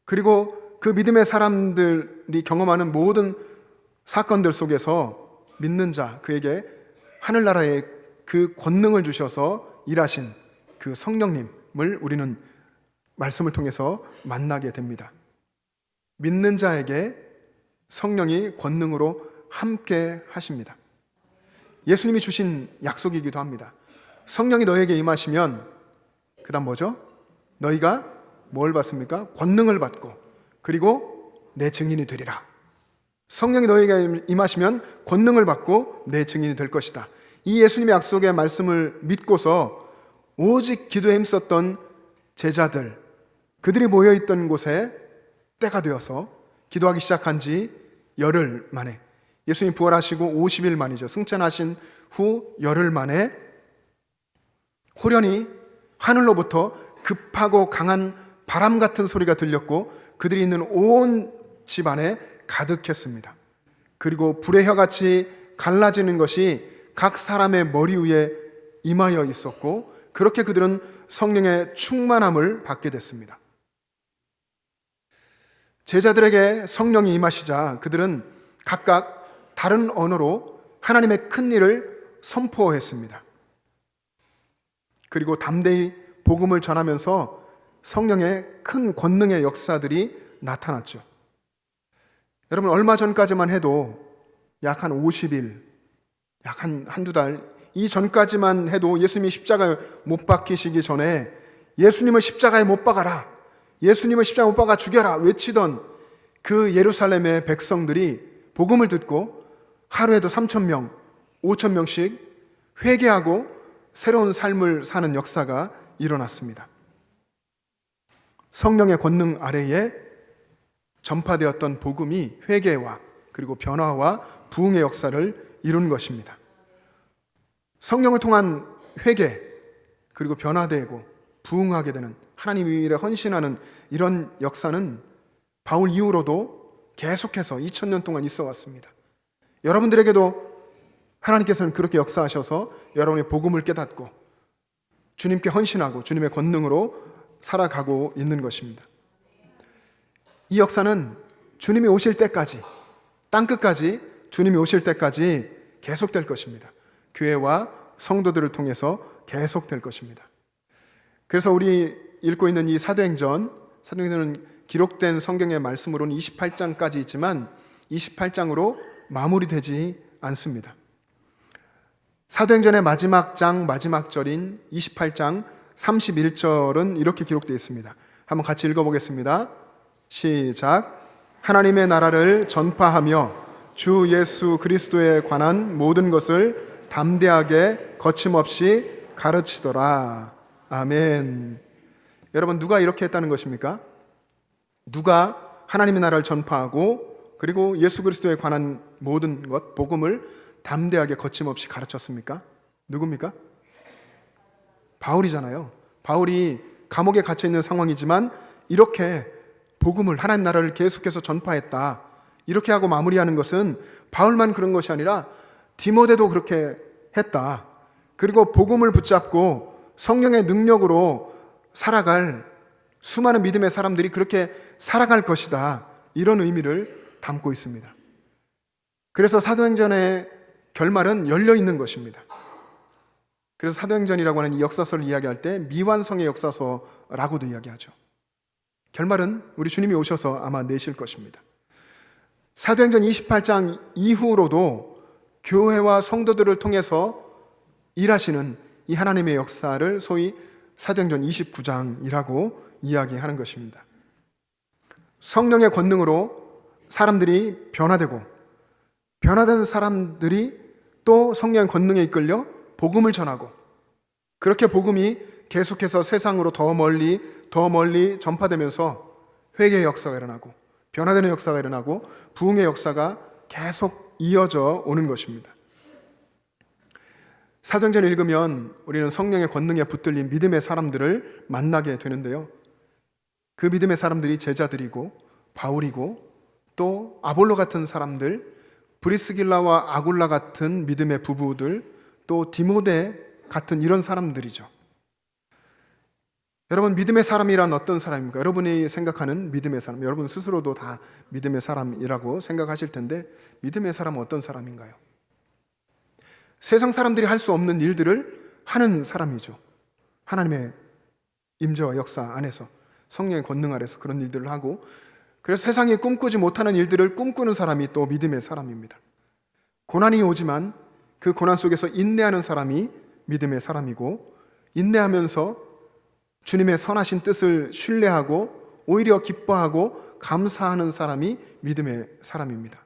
그리고 그 믿음의 사람들이 경험하는 모든 사건들 속에서 믿는 자, 그에게 하늘나라의 그 권능을 주셔서 일하신 그 성령님을 우리는 말씀을 통해서 만나게 됩니다. 믿는 자에게 성령이 권능으로 함께 하십니다. 예수님이 주신 약속이기도 합니다. 성령이 너에게 임하시면, 그 다음 뭐죠? 너희가 뭘 받습니까? 권능을 받고, 그리고 내 증인이 되리라. 성령이 너희에게 임하시면 권능을 받고 내 증인이 될 것이다. 이 예수님의 약속의 말씀을 믿고서 오직 기도에 힘썼던 제자들, 그들이 모여있던 곳에 때가 되어서 기도하기 시작한 지 열흘 만에, 예수님 부활하시고 50일 만이죠. 승천하신 후 열흘 만에 호련히 하늘로부터 급하고 강한 바람 같은 소리가 들렸고, 그들이 있는 온 집안에 가득했습니다. 그리고 불의 혀같이 갈라지는 것이 각 사람의 머리 위에 임하여 있었고, 그렇게 그들은 성령의 충만함을 받게 됐습니다. 제자들에게 성령이 임하시자 그들은 각각 다른 언어로 하나님의 큰 일을 선포했습니다. 그리고 담대히 복음을 전하면서 성령의 큰 권능의 역사들이 나타났죠. 여러분, 얼마 전까지만 해도 약 한 50일, 약 한두 달, 이 전까지만 해도 예수님이 십자가에 못 박히시기 전에 예수님을 십자가에 못 박아라, 예수님을 십자가에 못 박아 죽여라 외치던 그 예루살렘의 백성들이 복음을 듣고 하루에도 3,000명, 5,000명씩 회개하고 새로운 삶을 사는 역사가 일어났습니다. 성령의 권능 아래에 전파되었던 복음이 회개와 그리고 변화와 부흥의 역사를 이룬 것입니다. 성령을 통한 회개, 그리고 변화되고 부흥하게 되는, 하나님 일에 헌신하는 이런 역사는 바울 이후로도 계속해서 2000년 동안 있어 왔습니다. 여러분들에게도 하나님께서는 그렇게 역사하셔서 여러분의 복음을 깨닫고 주님께 헌신하고 주님의 권능으로 살아가고 있는 것입니다. 이 역사는 주님이 오실 때까지, 땅끝까지 주님이 오실 때까지 계속될 것입니다. 교회와 성도들을 통해서 계속될 것입니다. 그래서 우리 읽고 있는 이 사도행전은 기록된 성경의 말씀으로는 28장까지 있지만 28장으로 마무리되지 않습니다. 사도행전의 마지막 장 마지막 절인 28장 31절은 이렇게 기록되어 있습니다. 한번 같이 읽어보겠습니다. 시작. 하나님의 나라를 전파하며 주 예수 그리스도에 관한 모든 것을 담대하게 거침없이 가르치더라. 아멘. 여러분, 누가 이렇게 했다는 것입니까? 누가 하나님의 나라를 전파하고 그리고 예수 그리스도에 관한 모든 것, 복음을 담대하게 거침없이 가르쳤습니까? 누굽니까? 바울이잖아요. 바울이 감옥에 갇혀 있는 상황이지만 이렇게 복음을, 하나님 나라를 계속해서 전파했다. 이렇게 하고 마무리하는 것은 바울만 그런 것이 아니라 디모데도 그렇게 했다. 그리고 복음을 붙잡고 성령의 능력으로 살아갈 수많은 믿음의 사람들이 그렇게 살아갈 것이다. 이런 의미를 담고 있습니다. 그래서 사도행전의 결말은 열려 있는 것입니다. 그래서 사도행전이라고 하는 이 역사서를 이야기할 때 미완성의 역사서라고도 이야기하죠. 결말은 우리 주님이 오셔서 아마 내실 것입니다. 사도행전 28장 이후로도 교회와 성도들을 통해서 일하시는 이 하나님의 역사를 소위 사도행전 29장이라고 이야기하는 것입니다. 성령의 권능으로 사람들이 변화되고 변화된 사람들이 또 성령의 권능에 이끌려 복음을 전하고 그렇게 복음이 계속해서 세상으로 더 멀리 전파되면서 회개의 역사가 일어나고 변화되는 역사가 일어나고 부흥의 역사가 계속 이어져 오는 것입니다. 사도행전을 읽으면 우리는 성령의 권능에 붙들린 믿음의 사람들을 만나게 되는데요. 그 믿음의 사람들이 제자들이고 바울이고 또 아볼로 같은 사람들, 브리스길라와 아굴라 같은 믿음의 부부들, 또 디모데 같은 이런 사람들이죠. 여러분, 믿음의 사람이란 어떤 사람입니까? 여러분이 생각하는 믿음의 사람, 여러분 스스로도 다 믿음의 사람이라고 생각하실 텐데 믿음의 사람은 어떤 사람인가요? 세상 사람들이 할 수 없는 일들을 하는 사람이죠. 하나님의 임재와 역사 안에서 성령의 권능 아래서 그런 일들을 하고 그래서 세상에 꿈꾸지 못하는 일들을 꿈꾸는 사람이 또 믿음의 사람입니다. 고난이 오지만 그 고난 속에서 인내하는 사람이 믿음의 사람이고 인내하면서 주님의 선하신 뜻을 신뢰하고 오히려 기뻐하고 감사하는 사람이 믿음의 사람입니다.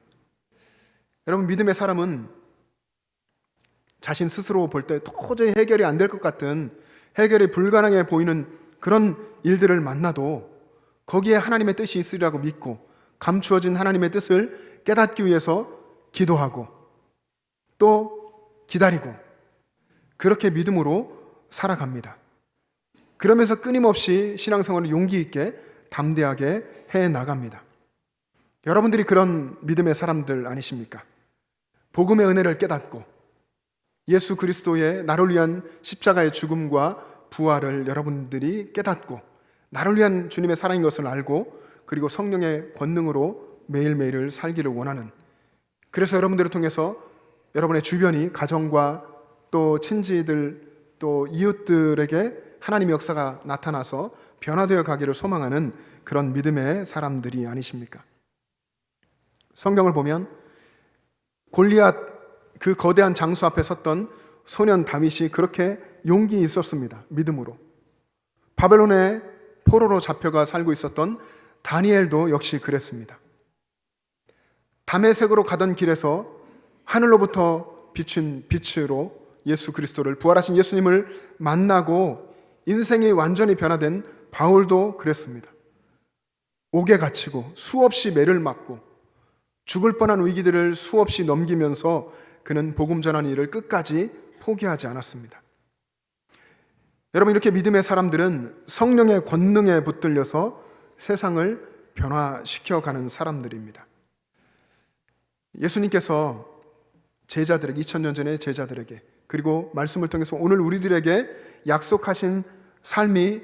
여러분, 믿음의 사람은 자신 스스로 볼 때 도저히 해결이 안 될 것 같은 해결이 불가능해 보이는 그런 일들을 만나도 거기에 하나님의 뜻이 있으리라고 믿고 감추어진 하나님의 뜻을 깨닫기 위해서 기도하고 또 기다리고 그렇게 믿음으로 살아갑니다. 그러면서 끊임없이 신앙생활을 용기 있게 담대하게 해나갑니다. 여러분들이 그런 믿음의 사람들 아니십니까? 복음의 은혜를 깨닫고 예수 그리스도의 나를 위한 십자가의 죽음과 부활을 여러분들이 깨닫고 나를 위한 주님의 사랑인 것을 알고 그리고 성령의 권능으로 매일매일을 살기를 원하는, 그래서 여러분들을 통해서 여러분의 주변이 가정과 또 친지들 또 이웃들에게 하나님의 역사가 나타나서 변화되어 가기를 소망하는 그런 믿음의 사람들이 아니십니까? 성경을 보면 골리앗 그 거대한 장수 앞에 섰던 소년 다윗이 그렇게 용기 있었습니다. 믿음으로. 바벨론의 포로로 잡혀가 살고 있었던 다니엘도 역시 그랬습니다. 다메섹으로 가던 길에서 하늘로부터 비춘 빛으로 예수 그리스도를, 부활하신 예수님을 만나고 인생이 완전히 변화된 바울도 그랬습니다. 옥에 갇히고 수없이 매를 맞고 죽을 뻔한 위기들을 수없이 넘기면서 그는 복음 전하는 일을 끝까지 포기하지 않았습니다. 여러분, 이렇게 믿음의 사람들은 성령의 권능에 붙들려서 세상을 변화시켜가는 사람들입니다. 예수님께서 제자들에게, 2000년 전의 제자들에게 그리고 말씀을 통해서 오늘 우리들에게 약속하신 삶이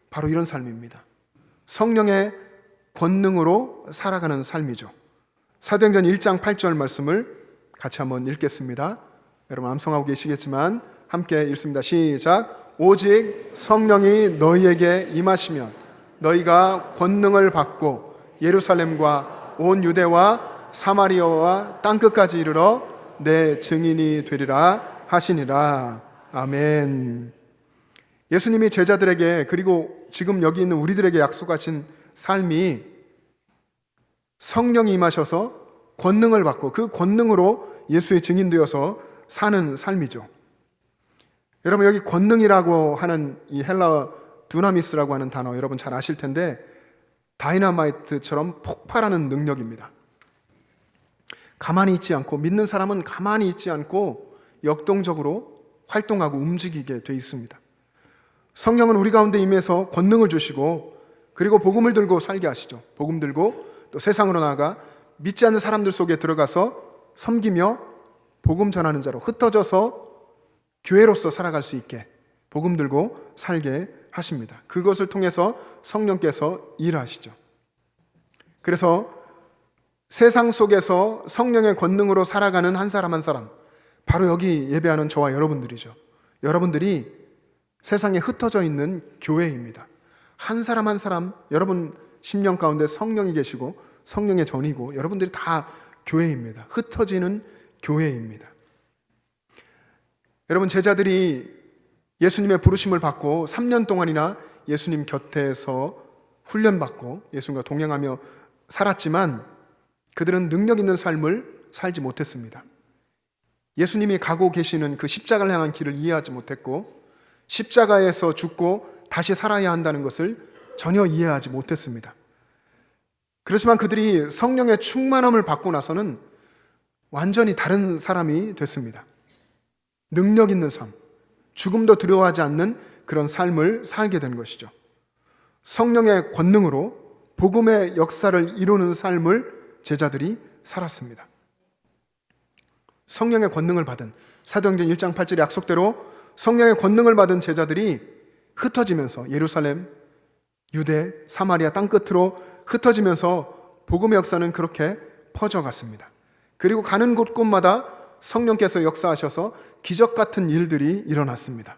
바로 이런 삶입니다. 성령의 권능으로 살아가는 삶이죠. 사도행전 1장 8절 말씀을 같이 한번 읽겠습니다. 여러분 암송하고 계시겠지만 함께 읽습니다. 시작. 오직 성령이 너희에게 임하시면 너희가 권능을 받고 예루살렘과 온 유대와 사마리아와 땅끝까지 이르러 내 증인이 되리라 하시니라. 아멘. 예수님이 제자들에게 그리고 지금 여기 있는 우리들에게 약속하신 삶이 성령이 임하셔서 권능을 받고 그 권능으로 예수의 증인되어서 사는 삶이죠. 여러분 여기 권능이라고 하는 이 헬라어 두나미스라고 하는 단어 여러분 잘 아실 텐데 다이너마이트처럼 폭발하는 능력입니다. 가만히 있지 않고 믿는 사람은 가만히 있지 않고 역동적으로 활동하고 움직이게 돼 있습니다. 성령은 우리 가운데 임해서 권능을 주시고 그리고 복음을 들고 살게 하시죠. 복음 들고 또 세상으로 나아가 믿지 않는 사람들 속에 들어가서 섬기며 복음 전하는 자로 흩어져서 교회로서 살아갈 수 있게 복음 들고 살게 하십니다. 그것을 통해서 성령께서 일하시죠. 그래서 세상 속에서 성령의 권능으로 살아가는 한 사람 한 사람, 바로 여기 예배하는 저와 여러분들이죠. 여러분들이 세상에 흩어져 있는 교회입니다. 한 사람 한 사람 여러분 심령 가운데 성령이 계시고 성령의 전이고 여러분들이 다 교회입니다. 흩어지는 교회입니다. 여러분 제자들이 예수님의 부르심을 받고 3년 동안이나 예수님 곁에서 훈련받고 예수님과 동행하며 살았지만 그들은 능력 있는 삶을 살지 못했습니다. 예수님이 가고 계시는 그 십자가를 향한 길을 이해하지 못했고 십자가에서 죽고 다시 살아야 한다는 것을 전혀 이해하지 못했습니다. 그렇지만 그들이 성령의 충만함을 받고 나서는 완전히 다른 사람이 됐습니다. 능력 있는 삶, 죽음도 두려워하지 않는 그런 삶을 살게 된 것이죠. 성령의 권능으로 복음의 역사를 이루는 삶을 제자들이 살았습니다. 성령의 권능을 받은 사도행전 1장 8절의 약속대로 성령의 권능을 받은 제자들이 흩어지면서 예루살렘, 유대, 사마리아 땅끝으로 흩어지면서 복음의 역사는 그렇게 퍼져갔습니다. 그리고 가는 곳곳마다 성령께서 역사하셔서 기적 같은 일들이 일어났습니다.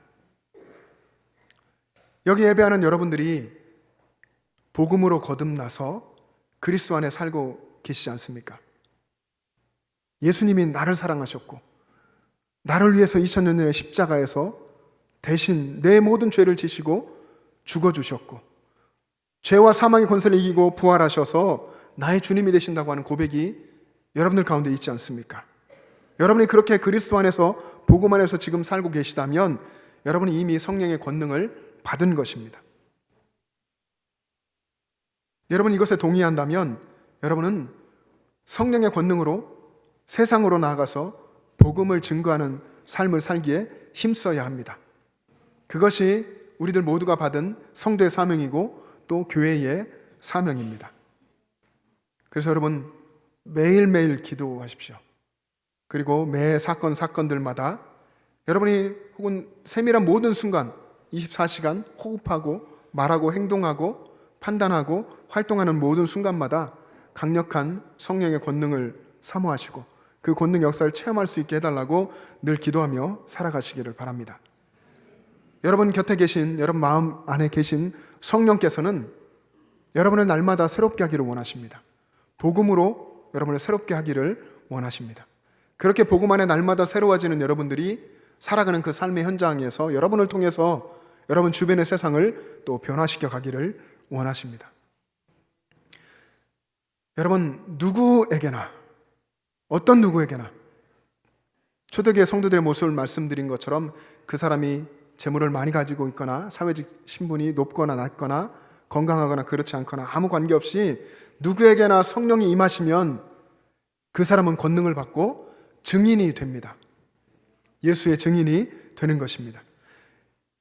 여기 예배하는 여러분들이 복음으로 거듭나서 그리스도 안에 살고 계시지 않습니까? 예수님이 나를 사랑하셨고 나를 위해서 2000년 전에 십자가에서 대신 내 모든 죄를 지시고 죽어주셨고 죄와 사망의 권세를 이기고 부활하셔서 나의 주님이 되신다고 하는 고백이 여러분들 가운데 있지 않습니까? 여러분이 그렇게 그리스도 안에서 복음 안에서 지금 살고 계시다면 여러분이 이미 성령의 권능을 받은 것입니다. 여러분 이것에 동의한다면 여러분은 성령의 권능으로 세상으로 나아가서 복음을 증거하는 삶을 살기에 힘써야 합니다. 그것이 우리들 모두가 받은 성도의 사명이고 또 교회의 사명입니다. 그래서 여러분 매일매일 기도하십시오. 그리고 매 사건들마다 여러분이 혹은 세밀한 모든 순간 24시간 호흡하고 말하고 행동하고 판단하고 활동하는 모든 순간마다 강력한 성령의 권능을 사모하시고 그 권능 역사를 체험할 수 있게 해달라고 늘 기도하며 살아가시기를 바랍니다. 여러분 곁에 계신, 여러분 마음 안에 계신 성령께서는 여러분을 날마다 새롭게 하기를 원하십니다. 복음으로 여러분을 새롭게 하기를 원하십니다. 그렇게 복음 안에 날마다 새로워지는 여러분들이 살아가는 그 삶의 현장에서 여러분을 통해서 여러분 주변의 세상을 또 변화시켜 가기를 원하십니다. 여러분 누구에게나 어떤 누구에게나 초대교회 성도들의 모습을 말씀드린 것처럼 그 사람이 재물을 많이 가지고 있거나 사회적 신분이 높거나 낮거나 건강하거나 그렇지 않거나 아무 관계없이 누구에게나 성령이 임하시면 그 사람은 권능을 받고 증인이 됩니다. 예수의 증인이 되는 것입니다.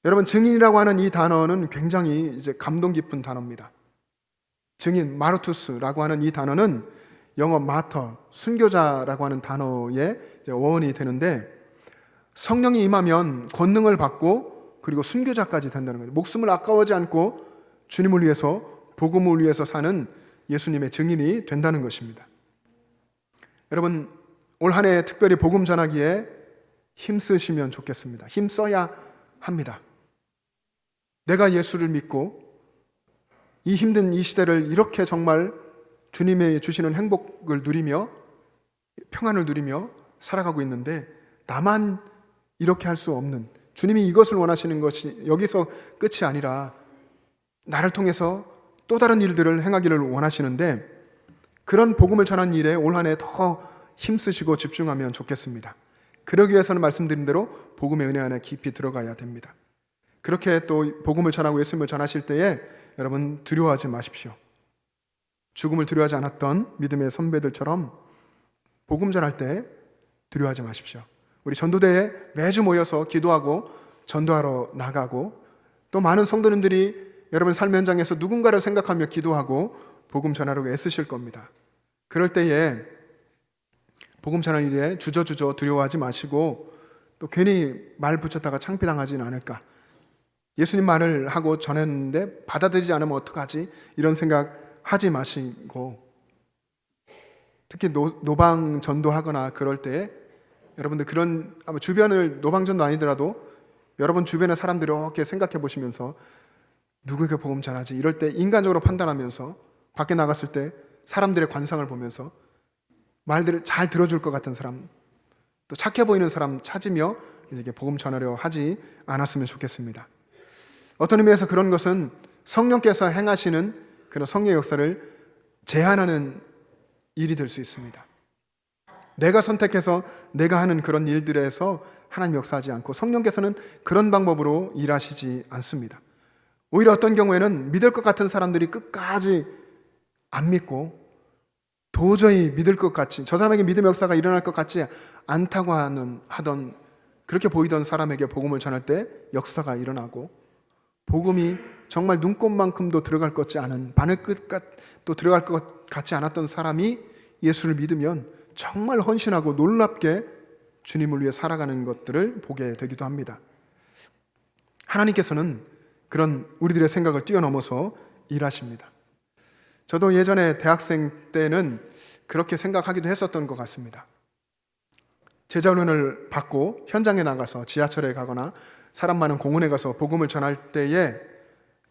여러분 증인이라고 하는 이 단어는 굉장히 이제 감동 깊은 단어입니다. 증인, 마르투스라고 하는 이 단어는 영어 마터, 순교자라고 하는 단어의 원이 되는데 성령이 임하면 권능을 받고 그리고 순교자까지 된다는 거죠. 목숨을 아까워하지 않고 주님을 위해서, 복음을 위해서 사는 예수님의 증인이 된다는 것입니다. 여러분, 올 한 해 특별히 복음 전하기에 힘쓰시면 좋겠습니다. 힘써야 합니다. 내가 예수를 믿고 이 힘든 이 시대를 이렇게 정말 주님의 주시는 행복을 누리며 평안을 누리며 살아가고 있는데 나만 이렇게 할 수 없는, 주님이 이것을 원하시는 것이 여기서 끝이 아니라 나를 통해서 또 다른 일들을 행하기를 원하시는데 그런 복음을 전하는 일에 올 한 해 더 힘쓰시고 집중하면 좋겠습니다. 그러기 위해서는 말씀드린 대로 복음의 은혜 안에 깊이 들어가야 됩니다. 그렇게 또 복음을 전하고 예수님을 전하실 때에 여러분 두려워하지 마십시오. 죽음을 두려워하지 않았던 믿음의 선배들처럼 복음 전할 때 두려워하지 마십시오. 우리 전도대에 매주 모여서 기도하고 전도하러 나가고 또 많은 성도님들이 여러분 삶 현장에서 누군가를 생각하며 기도하고 복음 전하려고 애쓰실 겁니다. 그럴 때에 복음 전할 일에 주저주저 두려워하지 마시고 또 괜히 말 붙였다가 창피당하지는 않을까, 예수님 말을 하고 전했는데 받아들이지 않으면 어떡하지, 이런 생각 하지 마시고, 특히 노방 전도하거나 그럴 때에 여러분들 그런 아마 주변을 노방 전도 아니더라도 여러분 주변의 사람들이 이렇게 생각해 보시면서 누구에게 복음 전하지, 이럴 때 인간적으로 판단하면서 밖에 나갔을 때 사람들의 관상을 보면서 말들을 잘 들어줄 것 같은 사람, 또 착해 보이는 사람 찾으며 이렇게 복음 전하려 하지 않았으면 좋겠습니다. 어떤 의미에서 그런 것은 성령께서 행하시는 그런 성령의 역사를 제한하는 일이 될 수 있습니다. 내가 선택해서 내가 하는 그런 일들에서 하나님 역사하지 않고 성령께서는 그런 방법으로 일하시지 않습니다. 오히려 어떤 경우에는 믿을 것 같은 사람들이 끝까지 안 믿고 도저히 믿을 것 같이, 저 사람에게 믿음의 역사가 일어날 것 같지 않다고 하던 그렇게 보이던 사람에게 복음을 전할 때 역사가 일어나고, 복음이 정말 눈꼽만큼도 들어갈 것 같지 않은, 바늘 끝도 들어갈 것 같지 않았던 사람이 예수를 믿으면 정말 헌신하고 놀랍게 주님을 위해 살아가는 것들을 보게 되기도 합니다. 하나님께서는 그런 우리들의 생각을 뛰어넘어서 일하십니다. 저도 예전에 대학생 때는 그렇게 생각하기도 했었던 것 같습니다. 제자훈련을 받고 현장에 나가서 지하철에 가거나 사람 많은 공원에 가서 복음을 전할 때에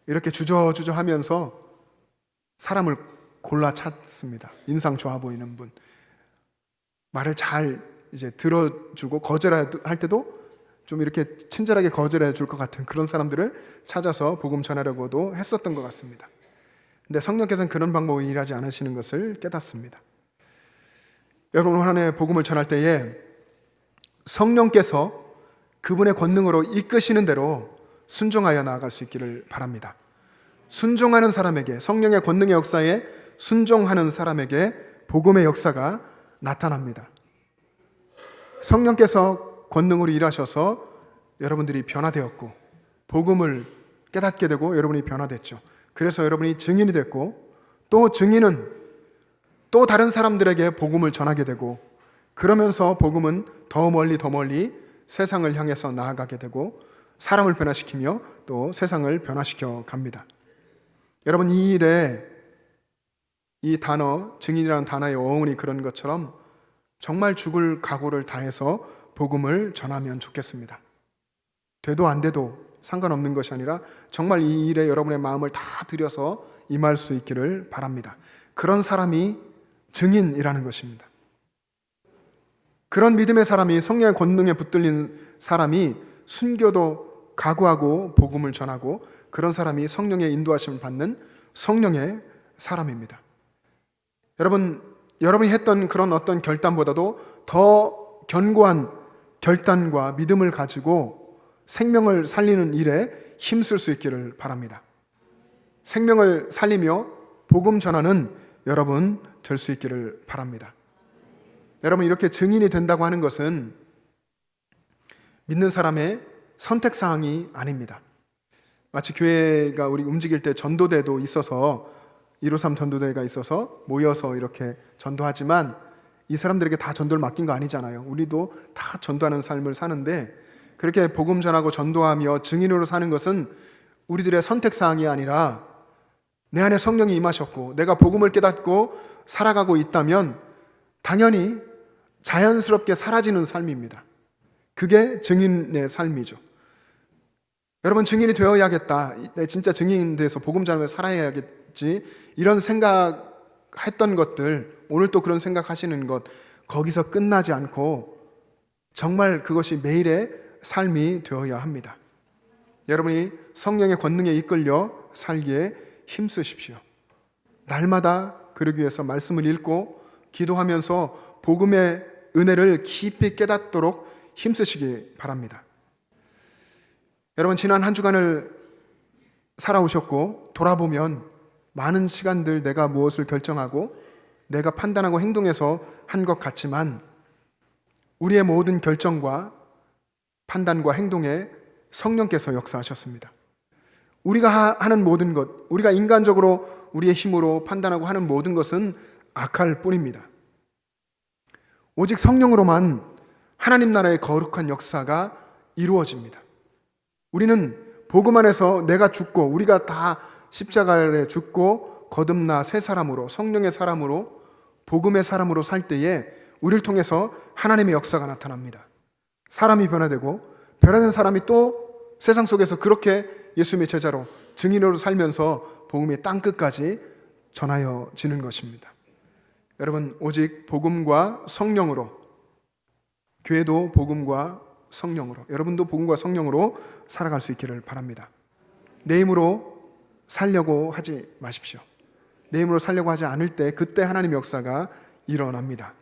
이렇게 주저주저 하면서 사람을 골라 찾습니다. 인상 좋아 보이는 분, 말을 잘 이제 들어주고 거절할 때도 좀 이렇게 친절하게 거절해 줄 것 같은 그런 사람들을 찾아서 복음 전하려고도 했었던 것 같습니다. 근데 성령께서는 그런 방법을 일하지 않으시는 것을 깨닫습니다. 여러분, 한 해 복음을 전할 때에 성령께서 그분의 권능으로 이끄시는 대로 순종하여 나아갈 수 있기를 바랍니다. 순종하는 사람에게, 성령의 권능의 역사에 순종하는 사람에게 복음의 역사가 나타납니다. 성령께서 권능으로 일하셔서 여러분들이 변화되었고 복음을 깨닫게 되고 여러분이 변화됐죠. 그래서 여러분이 증인이 됐고, 또 증인은 또 다른 사람들에게 복음을 전하게 되고, 그러면서 복음은 더 멀리 세상을 향해서 나아가게 되고 사람을 변화시키며 또 세상을 변화시켜 갑니다. 여러분, 이 일에 이 단어, 증인이라는 단어의 어원이 그런 것처럼 정말 죽을 각오를 다해서 복음을 전하면 좋겠습니다. 돼도 안 돼도 상관없는 것이 아니라 정말 이 일에 여러분의 마음을 다 들여서 임할 수 있기를 바랍니다. 그런 사람이 증인이라는 것입니다. 그런 믿음의 사람이, 성령의 권능에 붙들린 사람이 순교도 각오하고 복음을 전하고, 그런 사람이 성령의 인도하심을 받는 성령의 사람입니다. 여러분이 했던 그런 어떤 결단보다도 더 견고한 결단과 믿음을 가지고 생명을 살리는 일에 힘쓸 수 있기를 바랍니다. 생명을 살리며 복음 전하는 여러분 될 수 있기를 바랍니다. 여러분, 이렇게 증인이 된다고 하는 것은 믿는 사람의 선택사항이 아닙니다. 마치 교회가 우리 움직일 때 전도대도 있어서 153 전도대가 있어서 모여서 이렇게 전도하지만 이 사람들에게 다 전도를 맡긴 거 아니잖아요. 우리도 다 전도하는 삶을 사는데, 그렇게 복음 전하고 전도하며 증인으로 사는 것은 우리들의 선택사항이 아니라 내 안에 성령이 임하셨고 내가 복음을 깨닫고 살아가고 있다면 당연히 자연스럽게 사라지는 삶입니다. 그게 증인의 삶이죠. 여러분, 증인이 되어야겠다, 진짜 증인 돼서 복음 전하며 살아야겠지, 이런 생각했던 것들, 오늘 또 그런 생각하시는 것, 거기서 끝나지 않고 정말 그것이 매일의 삶이 되어야 합니다. 여러분이 성령의 권능에 이끌려 살기에 힘쓰십시오. 날마다 그러기 위해서 말씀을 읽고 기도하면서 복음의 은혜를 깊이 깨닫도록 힘쓰시기 바랍니다. 여러분, 지난 한 주간을 살아오셨고 돌아보면 많은 시간들 내가 무엇을 결정하고 내가 판단하고 행동해서 한 것 같지만, 우리의 모든 결정과 판단과 행동에 성령께서 역사하셨습니다. 우리가 하는 모든 것, 우리가 인간적으로 우리의 힘으로 판단하고 하는 모든 것은 악할 뿐입니다. 오직 성령으로만 하나님 나라의 거룩한 역사가 이루어집니다. 우리는 복음 안에서 내가 죽고, 우리가 다 십자가에 죽고 거듭나 새 사람으로, 성령의 사람으로, 복음의 사람으로 살 때에 우리를 통해서 하나님의 역사가 나타납니다. 사람이 변화되고 변화된 사람이 또 세상 속에서 그렇게 예수님의 제자로, 증인으로 살면서 복음이 땅끝까지 전하여지는 것입니다. 여러분, 오직 복음과 성령으로, 교회도 복음과 성령으로, 여러분도 복음과 성령으로 살아갈 수 있기를 바랍니다. 내 힘으로 살려고 하지 마십시오. 내 힘으로 살려고 하지 않을 때 그때 하나님의 역사가 일어납니다.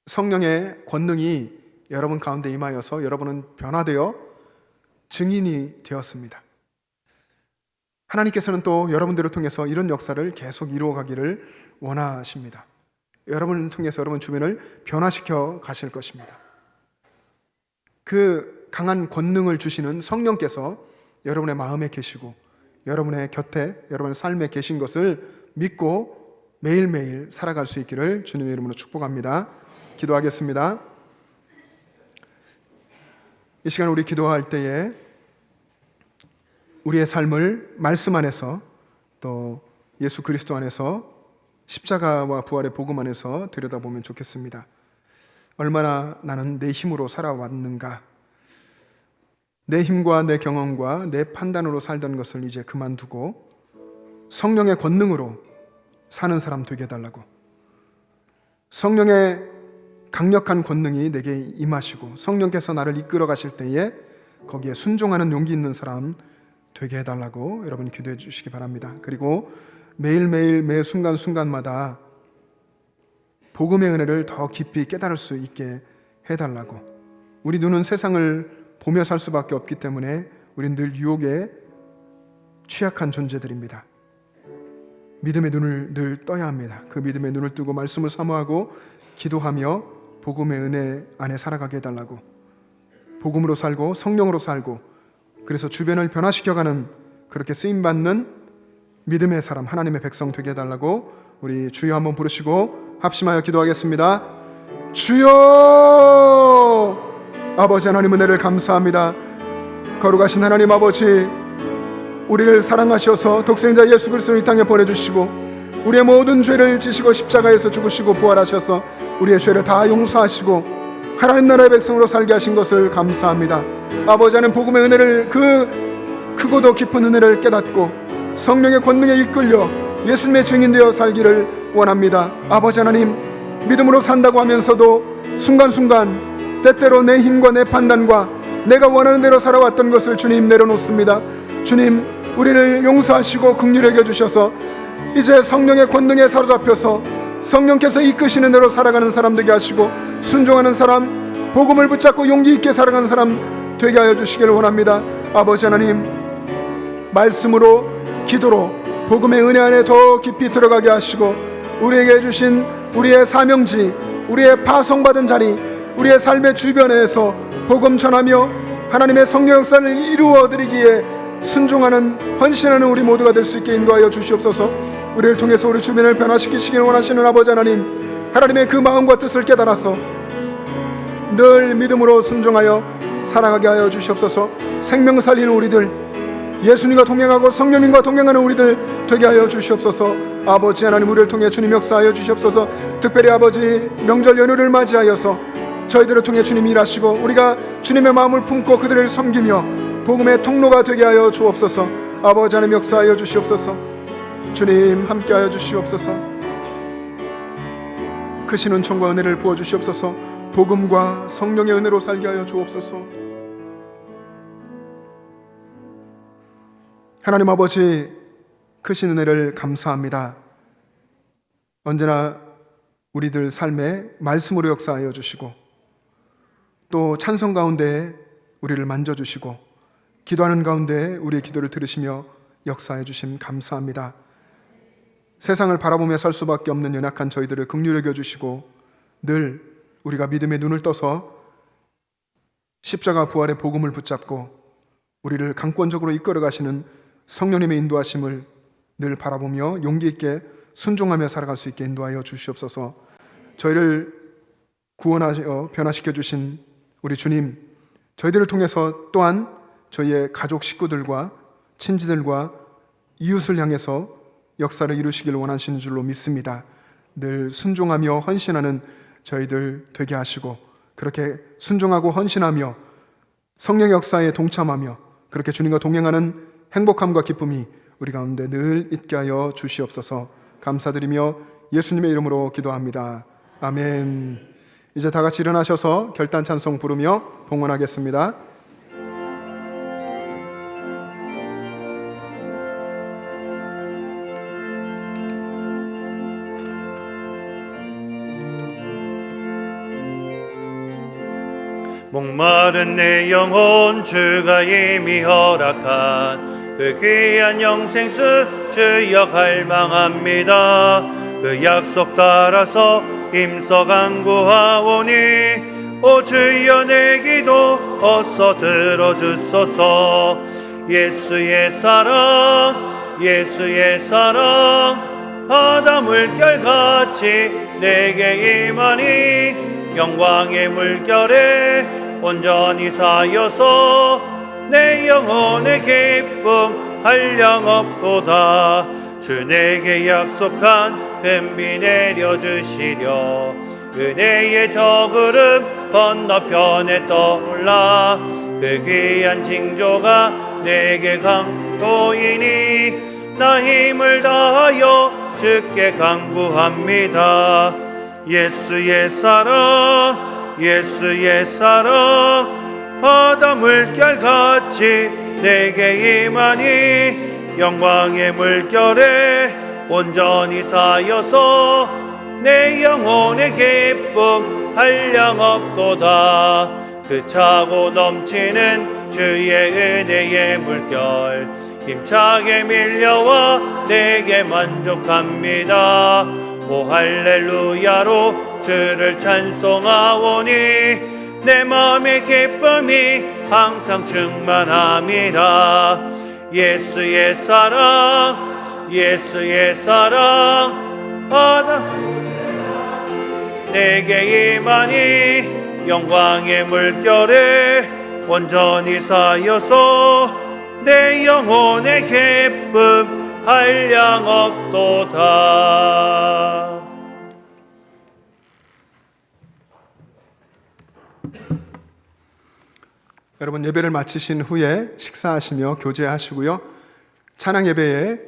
성령의 권능이 여러분 가운데 임하여서 여러분은 변화되어 증인이 되었습니다. 하나님께서는 또 여러분들을 통해서 이런 역사를 계속 이루어가기를 원하십니다. 여러분을 통해서 여러분 주변을 변화시켜 가실 것입니다. 그 강한 권능을 주시는 성령께서 여러분의 마음에 계시고 여러분의 곁에, 여러분의 삶에 계신 것을 믿고 매일매일 살아갈 수 있기를 주님의 이름으로 축복합니다. 기도하겠습니다. 이 시간 우리 기도할 때에 우리의 삶을 말씀 안에서, 또 예수 그리스도 안에서, 십자가와 부활의 복음 안에서 들여다보면 좋겠습니다. 얼마나 나는 내 힘으로 살아왔는가, 내 힘과 내 경험과 내 판단으로 살던 것을 이제 그만두고 성령의 권능으로 사는 사람 되게 해달라고, 성령의 강력한 권능이 내게 임하시고 성령께서 나를 이끌어 가실 때에 거기에 순종하는 용기 있는 사람 되게 해달라고 여러분 기도해 주시기 바랍니다. 그리고 매일매일 매 순간순간마다 복음의 은혜를 더 깊이 깨달을 수 있게 해달라고. 우리 눈은 세상을 보며 살 수밖에 없기 때문에 우린 늘 유혹에 취약한 존재들입니다. 믿음의 눈을 늘 떠야 합니다. 그 믿음의 눈을 뜨고 말씀을 사모하고 기도하며 복음의 은혜 안에 살아가게 해달라고, 복음으로 살고 성령으로 살고, 그래서 주변을 변화시켜가는, 그렇게 쓰임받는 믿음의 사람, 하나님의 백성 되게 해달라고 우리 주여 한번 부르시고 합심하여 기도하겠습니다. 주여! 아버지 하나님, 은혜를 감사합니다. 거룩하신 하나님 아버지, 우리를 사랑하셔서 독생자 예수 그리스도를 이 땅에 보내주시고 우리의 모든 죄를 지시고 십자가에서 죽으시고 부활하셔서 우리의 죄를 다 용서하시고 하나님 나라의 백성으로 살게 하신 것을 감사합니다. 아버지 하나님, 복음의 은혜를, 그 크고도 깊은 은혜를 깨닫고 성령의 권능에 이끌려 예수님의 증인되어 살기를 원합니다. 아버지 하나님, 믿음으로 산다고 하면서도 순간순간 때때로 내 힘과 내 판단과 내가 원하는 대로 살아왔던 것을 주님 내려놓습니다. 주님, 우리를 용서하시고 긍휼히 여겨주셔서 이제 성령의 권능에 사로잡혀서 성령께서 이끄시는 대로 살아가는 사람 되게 하시고 순종하는 사람, 복음을 붙잡고 용기 있게 살아가는 사람 되게 하여 주시기를 원합니다. 아버지 하나님, 말씀으로, 기도로 복음의 은혜 안에 더 깊이 들어가게 하시고 우리에게 주신 우리의 사명지, 우리의 파송받은 자리, 우리의 삶의 주변에서 복음 전하며 하나님의 성령 역사를 이루어드리기에 순종하는, 헌신하는 우리 모두가 될 수 있게 인도하여 주시옵소서. 우리를 통해서 우리 주변을 변화시키시기를 원하시는 아버지 하나님, 하나님의 그 마음과 뜻을 깨달아서 늘 믿음으로 순종하여 살아가게 하여 주시옵소서. 생명 살리는 우리들, 예수님과 동행하고 성령님과 동행하는 우리들 되게 하여 주시옵소서. 아버지 하나님, 우리를 통해 주님 역사하여 주시옵소서. 특별히 아버지 명절 연휴를 맞이하여서 저희들을 통해 주님이 일하시고 우리가 주님의 마음을 품고 그들을 섬기며 복음의 통로가 되게 하여 주옵소서. 아버지 하나님 역사하여 주시옵소서. 주님 함께하여 주시옵소서. 크신 은총과 은혜를 부어 주시옵소서. 복음과 성령의 은혜로 살게 하여 주옵소서. 하나님 아버지, 크신 은혜를 감사합니다. 언제나 우리들 삶에 말씀으로 역사하여 주시고 또 찬송 가운데 우리를 만져주시고 기도하는 가운데 우리의 기도를 들으시며 역사해 주심 감사합니다. 세상을 바라보며 살 수밖에 없는 연약한 저희들을 긍휼히 여겨주시고 늘 우리가 믿음의 눈을 떠서 십자가 부활의 복음을 붙잡고 우리를 강권적으로 이끌어 가시는 성령님의 인도하심을 늘 바라보며 용기 있게 순종하며 살아갈 수 있게 인도하여 주시옵소서. 저희를 구원하여 변화시켜 주신 우리 주님, 저희들을 통해서 또한 저희의 가족 식구들과 친지들과 이웃을 향해서 역사를 이루시길 원하시는 줄로 믿습니다. 늘 순종하며 헌신하는 저희들 되게 하시고 그렇게 순종하고 헌신하며 성령의 역사에 동참하며 그렇게 주님과 동행하는 행복함과 기쁨이 우리 가운데 늘 있게 하여 주시옵소서. 감사드리며 예수님의 이름으로 기도합니다. 아멘. 이제 다 같이 일어나셔서 결단 찬송 부르며 봉헌하겠습니다. 목마른 내 영혼 주가 이미 허락한 그 귀한 영생수 주여 갈망합니다. 그 약속 따라서 힘써 간구하오니 오 주여 내 기도 어서 들어주소서. 예수의 사랑 예수의 사랑 바다 물결같이 내게 임하니 영광의 물결에 온전히 사여서 내 영혼의 기쁨 한량없도다. 주 내게 약속한 금비 내려주시려 은혜의 저구름 건너편에 떠올라 그 귀한 징조가 내게 강도이니 나 힘을 다하여 주께 간구합니다. 예수의 사랑 예수의 사랑 바다 물결같이 내게 임하니 영광의 물결에 온전히 사여서 내 영혼의 기쁨 한량없도다. 그 차고 넘치는 주의 은혜의 물결 힘차게 밀려와 내게 만족합니다. 오 할렐루야로 주를 찬송하오니 내 마음의 기쁨이 항상 충만합니다. 예수의 사랑 예수의 사랑 바다 내게 임하니 영광의 물결에 온전히 사여서 내 영혼의 기쁨 한량없도다. 여러분 예배를 마치신 후에 식사하시며 교제하시고요. 찬양 예배에